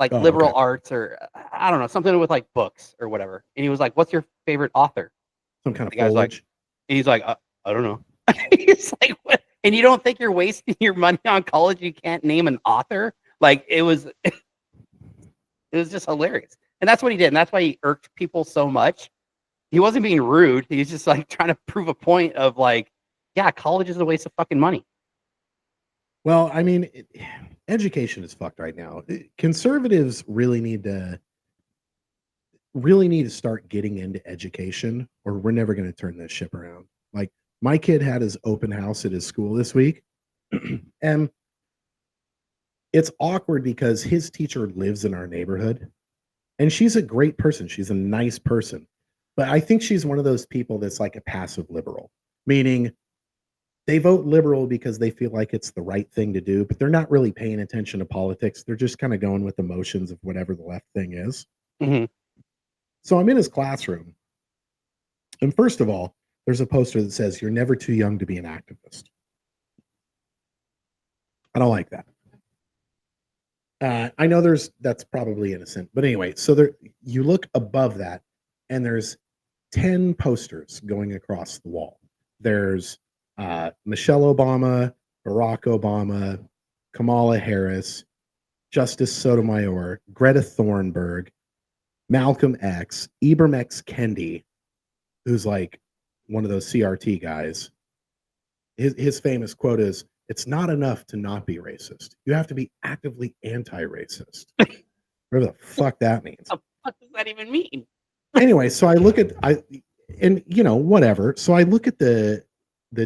like Oh, liberal okay. arts or I don't know, something with like books or whatever. And he was like, "What's your favorite author?" Some kind of The guy's like, foliage. and he's like, I don't know. He's like, what? And you don't think you're wasting your money on college? You can't name an author? Like it was just hilarious. And that's what he did. And that's why he irked people so much. He wasn't being rude. He was just like trying to prove a point of like, yeah, college is a waste of fucking money. Well, I mean, education is fucked right now. Conservatives really need to start getting into education, or we're never going to turn this ship around. Like my kid had his open house at his school this week, and it's awkward because his teacher lives in our neighborhood, and she's a great person. She's a nice person, but I think she's one of those people that's like a passive liberal, meaning they vote liberal because they feel like it's the right thing to do, but they're not really paying attention to politics. They're just kind of going with the motions of whatever the left thing is. Mm-hmm. So I'm in his classroom. And first of all, there's a poster that says, "You're never too young to be an activist." I don't like that. I know that's probably innocent, but anyway, so there, you look above that and there's 10 posters going across the wall. There's Michelle Obama, Barack Obama, Kamala Harris, Justice Sotomayor, Greta Thunberg, Malcolm X, Ibram X. Kendi, who's like one of those CRT guys. His famous quote is, "It's not enough to not be racist. You have to be actively anti-racist." Whatever the fuck that means. What does that even mean? Anyway, so I look at and you know, whatever. So I look at the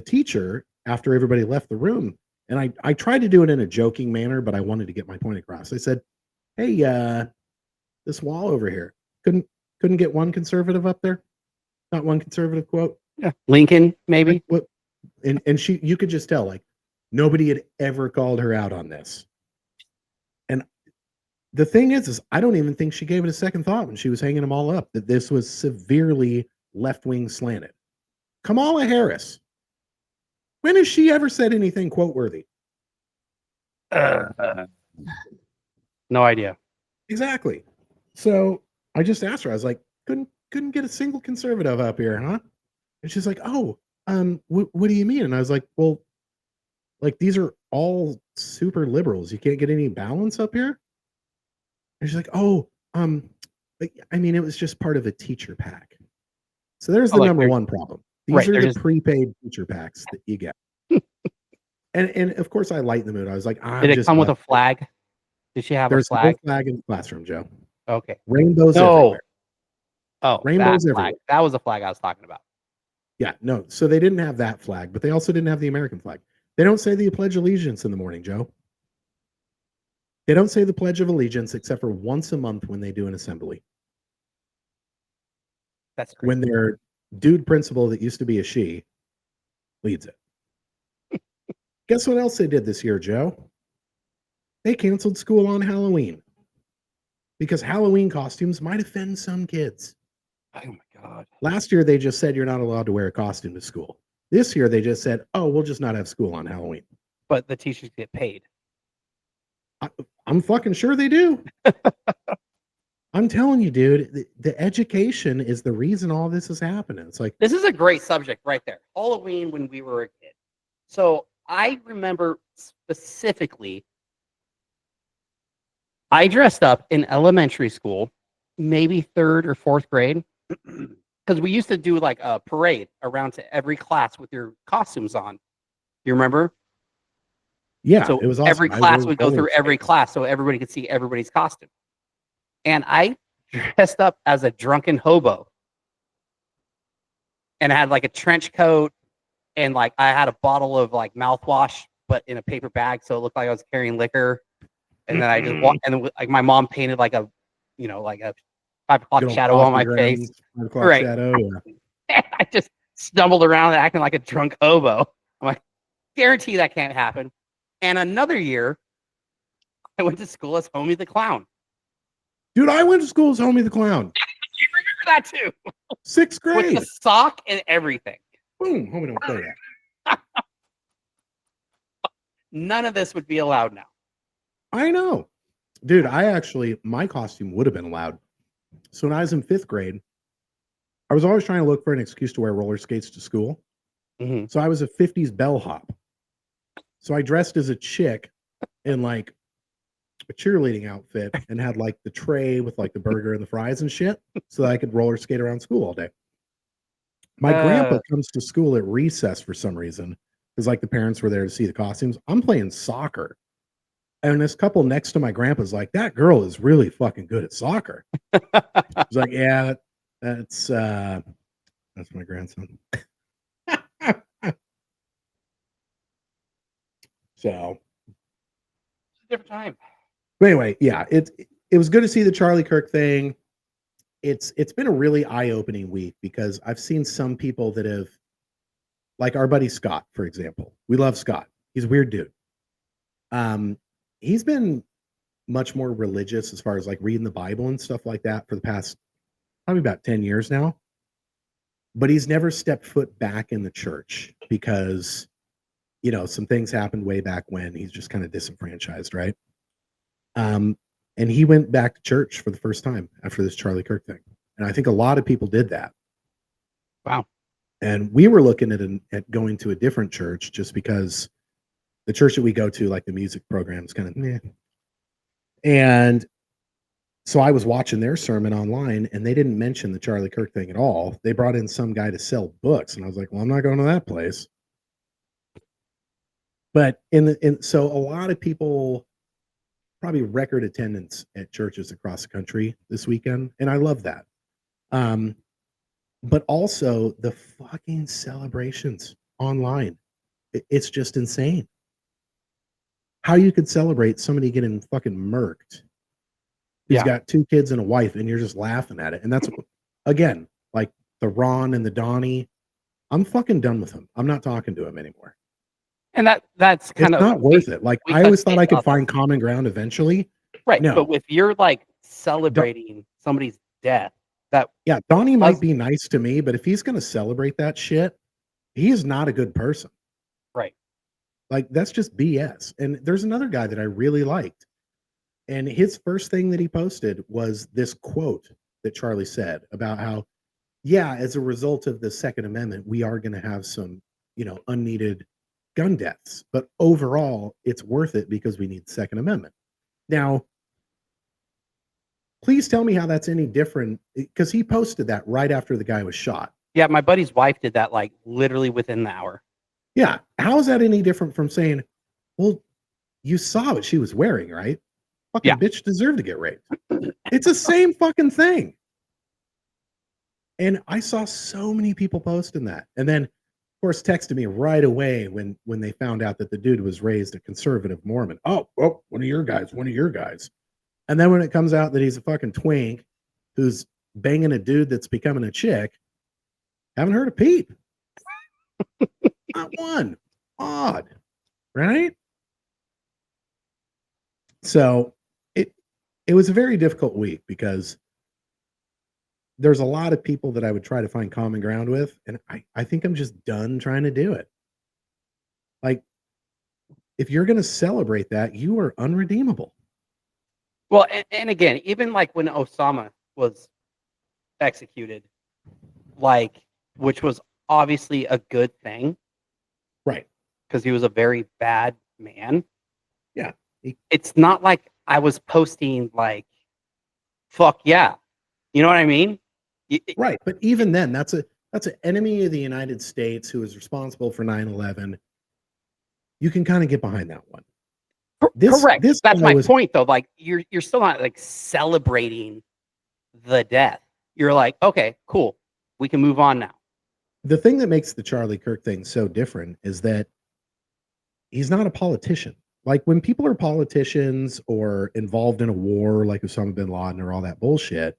teacher after everybody left the room, and I tried to do it in a joking manner, but I wanted to get my point across. I said, "Hey, this wall over here, couldn't get one conservative up there? Not one conservative quote?" Yeah. Lincoln, maybe. Like, what? And she, you could just tell, like, nobody had ever called her out on this. And the thing is I don't even think she gave it a second thought when she was hanging them all up, that this was severely left-wing slanted. Kamala Harris, when has she ever said anything quote worthy? No idea. Exactly. So I just asked her, I was like, couldn't get a single conservative up here, huh? And she's like, "Oh, what do you mean?" And I was like, "Well, like these are all super liberals. You can't get any balance up here." And she's like, "Oh, like, I mean, it was just part of a teacher pack." So there's the like number one problem. These are the prepaid teacher packs that you get. and of course I lighten the mood. I was like, did it come with a flag? Did she have a flag? No flag in the classroom, Joe. Okay. Rainbows everywhere. Oh, rainbows that everywhere. Flag. That was the flag I was talking about. Yeah, no. So they didn't have that flag, but they also didn't have the American flag. They don't say the Pledge of Allegiance in the morning, Joe. They don't say the Pledge of Allegiance except for once a month when they do an assembly. That's great. When their dude principal that used to be a she leads it. Guess what else they did this year, Joe? They canceled school on Halloween because Halloween costumes might offend some kids. Oh my God. Last year, they just said you're not allowed to wear a costume to school. This year, they just said, "Oh, we'll just not have school on Halloween." But the teachers get paid. I'm fucking sure they do. I'm telling you, dude, the education is the reason all this is happening. It's like, this is a great subject right there. Halloween when we were a kid. So I remember specifically, I dressed up in elementary school, maybe 3rd or 4th grade, because we used to do like a parade around to every class with your costumes on. You remember? yeah, so it was awesome. Every class would go through every class so everybody could see everybody's costume. And I dressed up as a drunken hobo. And I had like a trench coat and like I had a bottle of like mouthwash, but in a paper bag. So it looked like I was carrying liquor. And then I just walked, and then, like my mom painted like a, like a 5 o'clock shadow on my face. 5 o'clock shadow. Yeah. I just stumbled around acting like a drunk hobo. I'm like, guarantee that can't happen. And another year, I went to school as Homie the Clown. Dude, I went to school as Homie the Clown. You remember that too? 6th grade. With the sock and everything. Boom. Homie don't play that. None of this would be allowed now. I know. Dude, my costume would have been allowed. So when I was in 5th grade, I was always trying to look for an excuse to wear roller skates to school. Mm-hmm. So I was a 50s bellhop. So I dressed as a chick in like a cheerleading outfit and had like the tray with like the burger and the fries and shit so that I could roller skate around school all day. My grandpa comes to school at recess for some reason because like the parents were there to see the costumes. I'm playing soccer. And this couple next to my grandpa's like, that girl is really fucking good at soccer. He's like, yeah, that's my grandson. So It's a different time. But anyway, yeah, it was good to see the Charlie Kirk thing. It's been a really eye-opening week because I've seen some people that have, like our buddy Scott, for example. We love Scott. He's a weird dude. He's been much more religious as far as like reading the Bible and stuff like that for the past probably about 10 years now. But he's never stepped foot back in the church because, you know, some things happened way back when. He's just kind of disenfranchised, right? And he went back to church for the first time after this Charlie Kirk thing. And I think a lot of people did that. Wow. And we were looking at going to a different church just because the church that we go to, like the music program is kind of meh. And so I was watching their sermon online and they didn't mention the Charlie Kirk thing at all. They brought in some guy to sell books. And I was like, well, I'm not going to that place. But so a lot of people, probably record attendance at churches across the country this weekend. And I love that. But also the fucking celebrations online. It's just insane. How you could celebrate somebody getting fucking murked. He's got 2 kids and a wife and you're just laughing at it. And that's, again, like the Ron and the Donnie. I'm fucking done with him. I'm not talking to him anymore. And that's kind of not worth it. Like I always thought I could find common ground eventually. Right. No. But if you're like celebrating somebody's death, Donnie might be nice to me, but if he's gonna celebrate that shit, he is not a good person. Right. Like that's just BS. And there's another guy that I really liked. And his first thing that he posted was this quote that Charlie said about how, yeah, as a result of the Second Amendment, we are gonna have some, you know, unneeded gun deaths, but overall it's worth it because we need the Second Amendment. Now, please tell me how that's any different because he posted that right after the guy was shot. Yeah, my buddy's wife did that like literally within the hour. Yeah, how is that any different from saying, well, you saw what she was wearing, right? Fucking bitch deserved to get raped. It's the same fucking thing. And I saw so many people posting that. And then of course, texted me right away when they found out that the dude was raised a conservative Mormon. Oh, one of your guys. And then when it comes out that he's a fucking twink who's banging a dude that's becoming a chick, haven't heard a peep. Not one. Odd. Right? So it was a very difficult week because there's a lot of people that I would try to find common ground with, and I think I'm just done trying to do it. Like, if you're going to celebrate that, you are unredeemable. Well, and again, even like when Osama was executed, like, which was obviously a good thing. Right. Because he was a very bad man. Yeah. It's not like I was posting like, fuck yeah. You know what I mean? Right. But even then, that's an enemy of the United States who is responsible for 9/11. You can kind of get behind that one. Correct. That's my point, though. Like you're still not like celebrating the death. You're like, okay, cool. We can move on now. The thing that makes the Charlie Kirk thing so different is that he's not a politician. Like when people are politicians or involved in a war like Osama bin Laden or all that bullshit,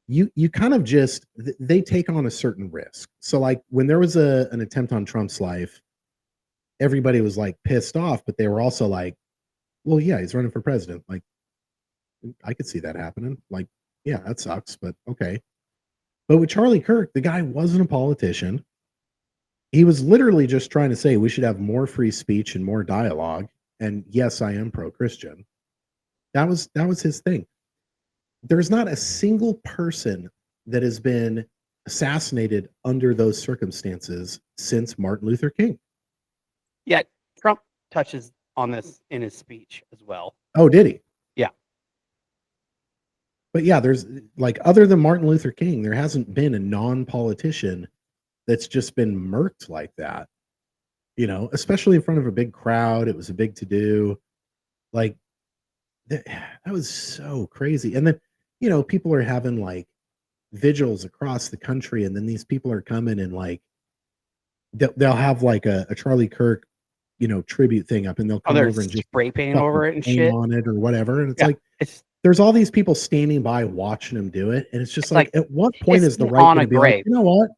you kind of just they take on a certain risk. So like when there was an attempt on Trump's life, everybody was like pissed off, but they were also like, well, yeah, he's running for president. Like, I could see that happening. Like, yeah, that sucks, but okay. But with Charlie Kirk, the guy wasn't a politician. He was literally just trying to say we should have more free speech and more dialogue. And yes, I am pro-Christian. That was his thing. There's not a single person that has been assassinated under those circumstances since Martin Luther King. Yeah, Trump touches on this in his speech as well. Oh, did he? Yeah. But yeah, there's like other than Martin Luther King, there hasn't been a non-politician that's just been murked like that. You know, especially in front of a big crowd. It was a big to-do. Like that was so crazy. And then, you know, people are having like vigils across the country, and then these people are coming and like they'll have like a Charlie Kirk, you know, tribute thing up, and they'll come over and just spray paint over it and shit on it or whatever. And it's like there's all these people standing by watching them do it, and it's just like at what point is the right going to be like, you know what?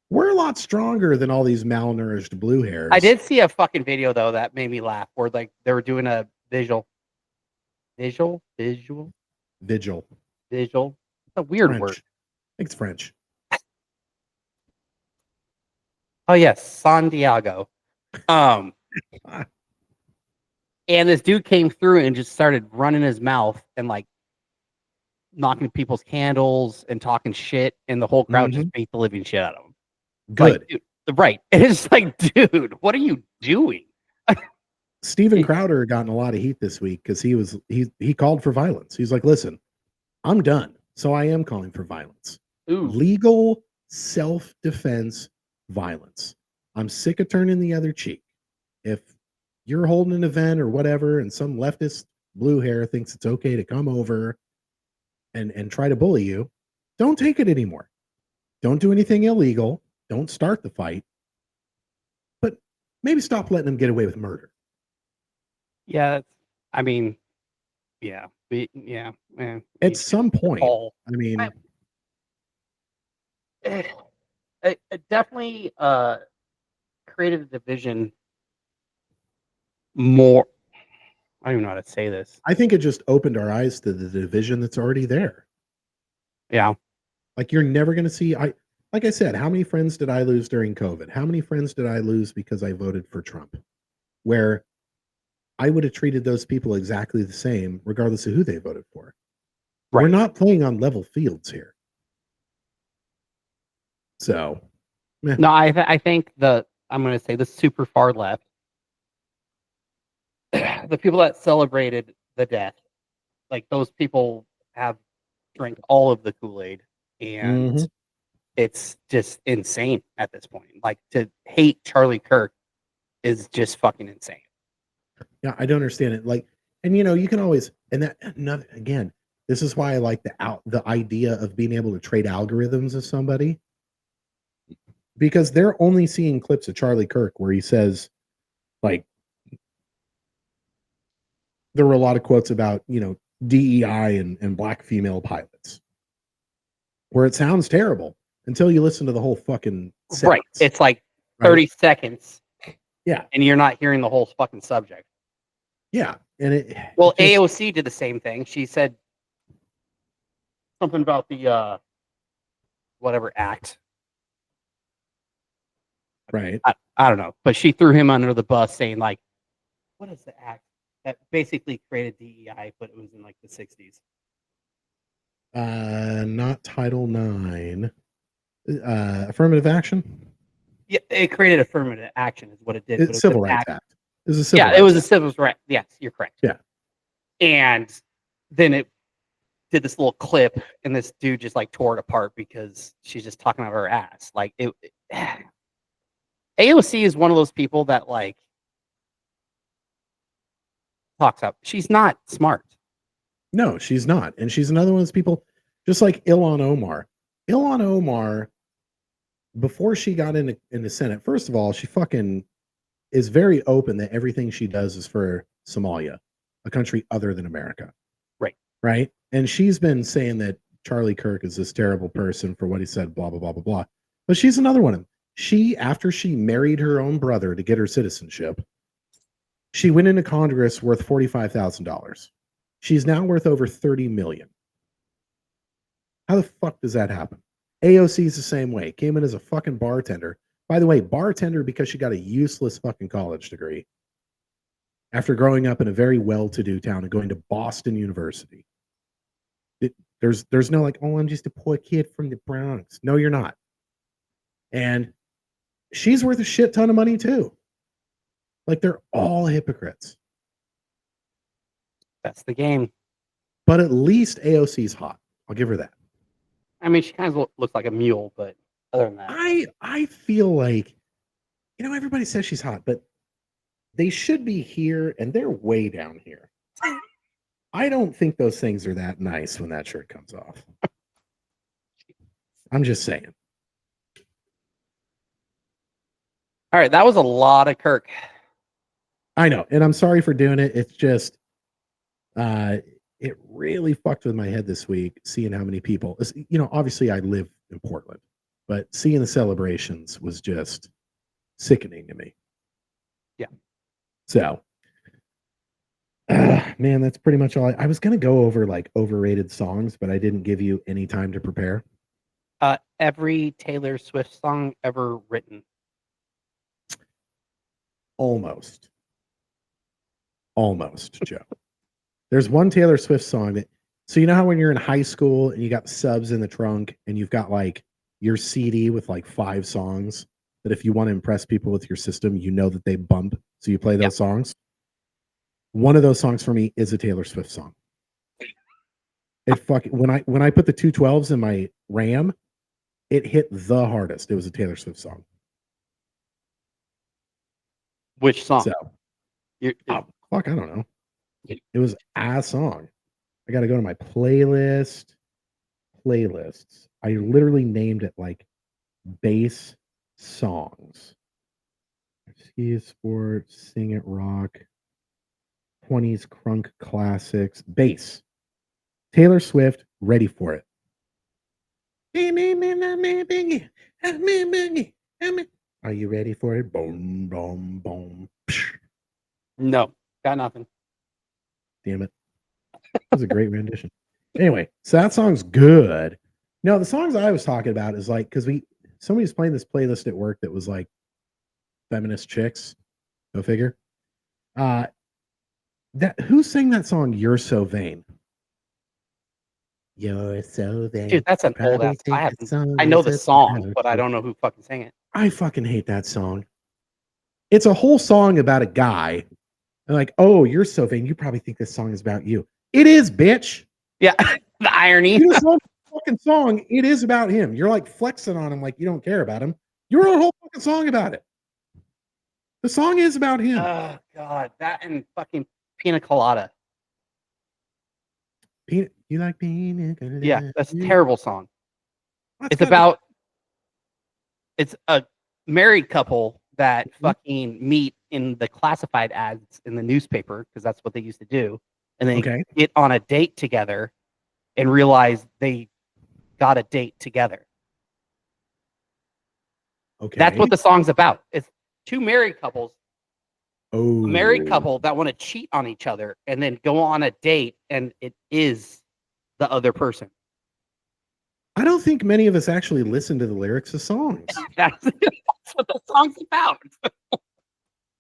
We're a lot stronger than all these malnourished blue hairs. I did see a fucking video though that made me laugh, where like they were doing a vigil. It's a weird French. word. I think it's French. Oh yes, San Diego. And this dude came through and just started running his mouth and like knocking people's candles and talking shit, and the whole crowd just beat the living shit out of him. Good. Like, dude, right. And it's like, dude, what are you doing? Steven Crowder got in a lot of heat this week because he called for violence. He's like, listen, I'm done. So I am calling for violence. Ooh. Legal self-defense violence. I'm sick of turning the other cheek. If you're holding an event or whatever, and some leftist blue hair thinks it's okay to come over and try to bully you, don't take it anymore. Don't do anything illegal. Don't start the fight. But maybe stop letting them get away with murder. Yeah, I mean, yeah. At some point, I mean, it definitely created a division more. I don't even know how to say this. I think it just opened our eyes to the division that's already there. Yeah. Like you're never going to see, like I said, how many friends did I lose during COVID? How many friends did I lose because I voted for Trump? Where I would have treated those people exactly the same, regardless of who they voted for. Right. We're not playing on level fields here. So, no, I think I'm going to say the super far left, the people that celebrated the death, like those people have drank all of the Kool-Aid, and it's just insane at this point. Like to hate Charlie Kirk is just fucking insane. Yeah, I don't understand it. Like, and you know, you can always, and that another again, this is why I like the idea of being able to trade algorithms with somebody, because they're only seeing clips of Charlie Kirk where he says, like, there were a lot of quotes about, you know, DEI and black female pilots, where it sounds terrible until you listen to the whole fucking sentence. Right. It's like 30 seconds. Yeah. And you're not hearing the whole fucking subject. Yeah. And AOC did the same thing. She said something about the whatever act. Right. I don't know. But she threw him under the bus saying, like, what is the act that basically created DEI, but it was in like the 60s? Not Title IX. Affirmative action? Yeah, it created affirmative action is what it did. It's Civil Rights Act. It was a civil it was a civil right. Yes, you're correct. Yeah. And then it did this little clip, and this dude just like tore it apart because she's just talking out her ass. Like AOC is one of those people that like talks up. She's not smart. No, she's not. And she's another one of those people, just like Ilhan Omar. Ilhan Omar, before she got in the Senate, first of all, she fucking is very open that everything she does is for Somalia, a country other than America. Right. Right. And she's been saying that Charlie Kirk is this terrible person for what he said, blah, blah, blah, blah, blah. But she's another one. After she married her own brother to get her citizenship, she went into Congress worth $45,000. She's now worth over $30 million. How the fuck does that happen? AOC is the same way. Came in as a fucking bartender. By the way, bartender because she got a useless fucking college degree after growing up in a very well-to-do town and going to Boston University. There's no like, oh, I'm just a poor kid from the Bronx. No, you're not. And she's worth a shit ton of money too. Like they're all hypocrites. That's the game. But at least AOC's hot. I'll give her that. I mean, she kind of looks like a mule, but other than that, I feel like, everybody says she's hot, but they should be here and they're way down here. I don't think those things are that nice when that shirt comes off. I'm just saying. All right, that was a lot of Kirk. I know, and I'm sorry for doing it. It's just, it really fucked with my head this week, seeing how many people, obviously I live in Portland, but seeing the celebrations was just sickening to me. Yeah. So, man, that's pretty much all. I was going to go over like overrated songs, but I didn't give you any time to prepare. Every Taylor Swift song ever written. Almost, Joe. There's one Taylor Swift song so you know how when you're in high school and you got subs in the trunk and you've got like your CD with like 5 songs that if you want to impress people with your system, that they bump. So you play those songs. One of those songs for me is a Taylor Swift song. When I put the 212s in my RAM, it hit the hardest. It was a Taylor Swift song. Which song? So, I don't know. It was a song. I got to go to my playlists. I literally named it like bass songs. Ski Sport, Sing It Rock, 20s Crunk Classics, bass. Taylor Swift, Ready for It. Are you ready for it? Boom, boom, boom. No, got nothing. Damn it. That was a great rendition. Anyway, so that song's good. No, the songs I was talking about is like, because somebody's playing this playlist at work that was like feminist chicks. Go figure. Who sang that song, You're So Vain? You're so vain. Dude, that's an old ass. I know the song, but I don't know who fucking sang it. I fucking hate that song. It's a whole song about a guy. And like, oh, you're so vain. You probably think this song is about you. It is, bitch. Yeah, the irony. You just wrote the fucking song. It is about him. You're like flexing on him like you don't care about him. You wrote a whole fucking song about it. The song is about him. Oh, God. That and fucking Pina Colada. You like Pina Colada? Yeah, that's a terrible song. It's a married couple that fucking meet in the classified ads in the newspaper, because that's what they used to do. And they get on a date together and realize they got a date together. Okay. That's what the song's about. It's two married couples. Oh. A married couple that want to cheat on each other and then go on a date, and it is the other person. I don't think many of us actually listen to the lyrics of songs. That's what the song's about.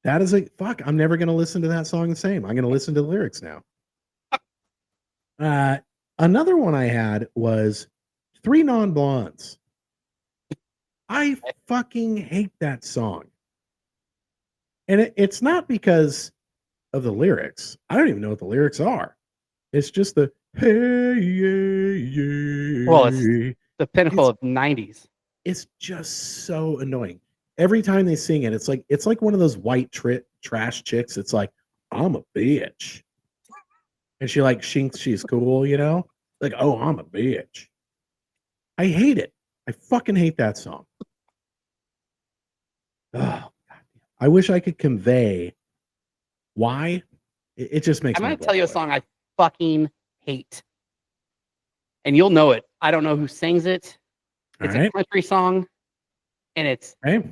That is fuck. I'm never going to listen to that song the same. I'm going to listen to the lyrics now. Another one I had was 3 Non-Blondes. I fucking hate that song. And it's not because of the lyrics. I don't even know what the lyrics are. It's just the hey, yeah, yeah. Well, it's the pinnacle of 90s. It's just so annoying. Every time they sing it, it's like one of those white trash chicks. It's like, I'm a bitch. And she like thinks she's cool, Like, oh, I'm a bitch. I hate it. I fucking hate that song. Oh, God. I wish I could convey why. It just makes I'm me going to tell you a song I fucking hate. and you'll know it. I don't know who sings it. It's All right. a country song, and it's Okay.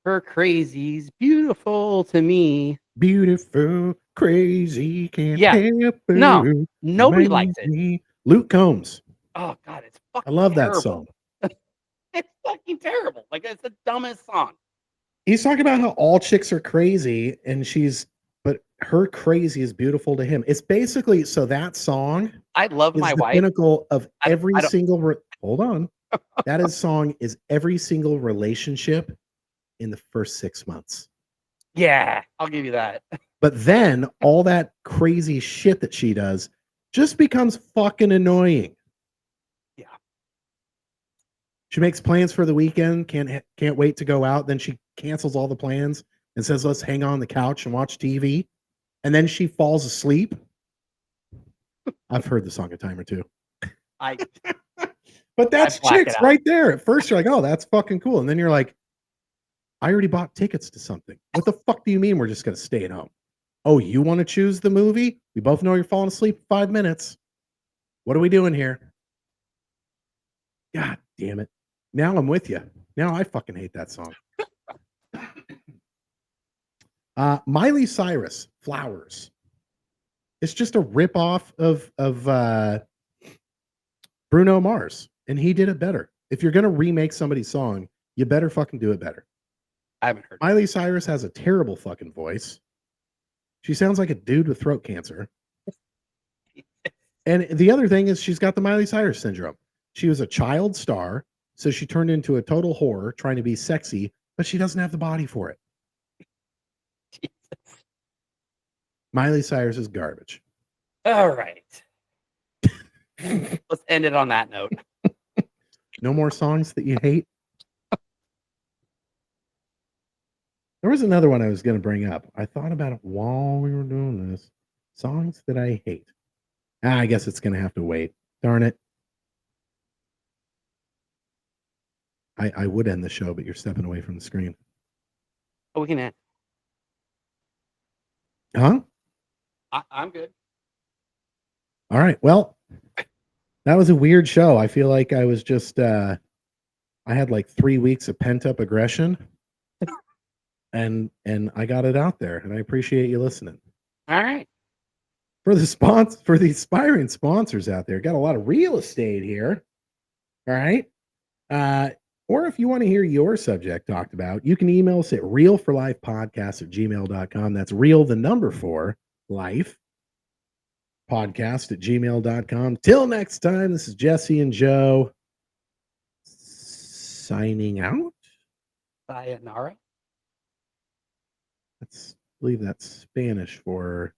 Her Crazy's Beautiful to Me. Beautiful, crazy, can't Yeah. help No, her, nobody likes it. amazing. Luke Combs. Oh God, it's I fucking love that terrible. song. It's fucking terrible. Like, it's the dumbest song. He's talking about how all chicks are crazy, but her crazy is beautiful to him. It's basically, so that song I love is my the wife. pinnacle of I every don't- single. Hold on, song is every single relationship in the first 6 months. Yeah, I'll give you that. But then all that crazy shit that she does just becomes fucking annoying. Yeah. She makes plans for the weekend, can't wait to go out. Then she cancels all the plans and says, "Let's hang on the couch and watch TV." And then she falls asleep. I've heard the song a time or two. But that's black it chicks out. right there. At first, you're like, "Oh, that's fucking cool," and then you're like, "I already bought tickets to something. What the fuck do you mean we're just gonna stay at home? Oh, you want to choose the movie? We both know you're falling asleep in 5 minutes. What are we doing here?" God damn it. Now I'm with you. Now I fucking hate that song. Miley Cyrus, Flowers. It's just a ripoff of Bruno Mars, and he did it better. If you're gonna remake somebody's song, you better fucking do it better. I haven't heard. Miley Cyrus has a terrible fucking voice. She sounds like a dude with throat cancer. And the other thing is she's got the Miley Cyrus syndrome. She was a child star, so she turned into a total whore trying to be sexy, but she doesn't have the body for it. Jesus. Miley Cyrus is garbage. All right. Let's end it on that note. No more songs that you hate? There was another one I was going to bring up. I thought about it while we were doing this. Songs that I hate. I guess it's going to have to wait. Darn it. I would end the show, but you're stepping away from the screen. Oh, we can end. Huh? I'm good. All right. Well, that was a weird show. I feel like I was just I had like 3 weeks of pent up aggression, and I got it out there, and I appreciate you listening. All right. For the aspiring sponsors out there, got a lot of real estate here. All right. Or if you want to hear your subject talked about, you can email us at realforlifepodcast@gmail.com. That's real, the number 4, life podcast@gmail.com. Till next time, this is Jesse and Joe signing out. Sayonara. I believe that's Spanish for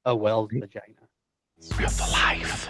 A well's vagina. real for life.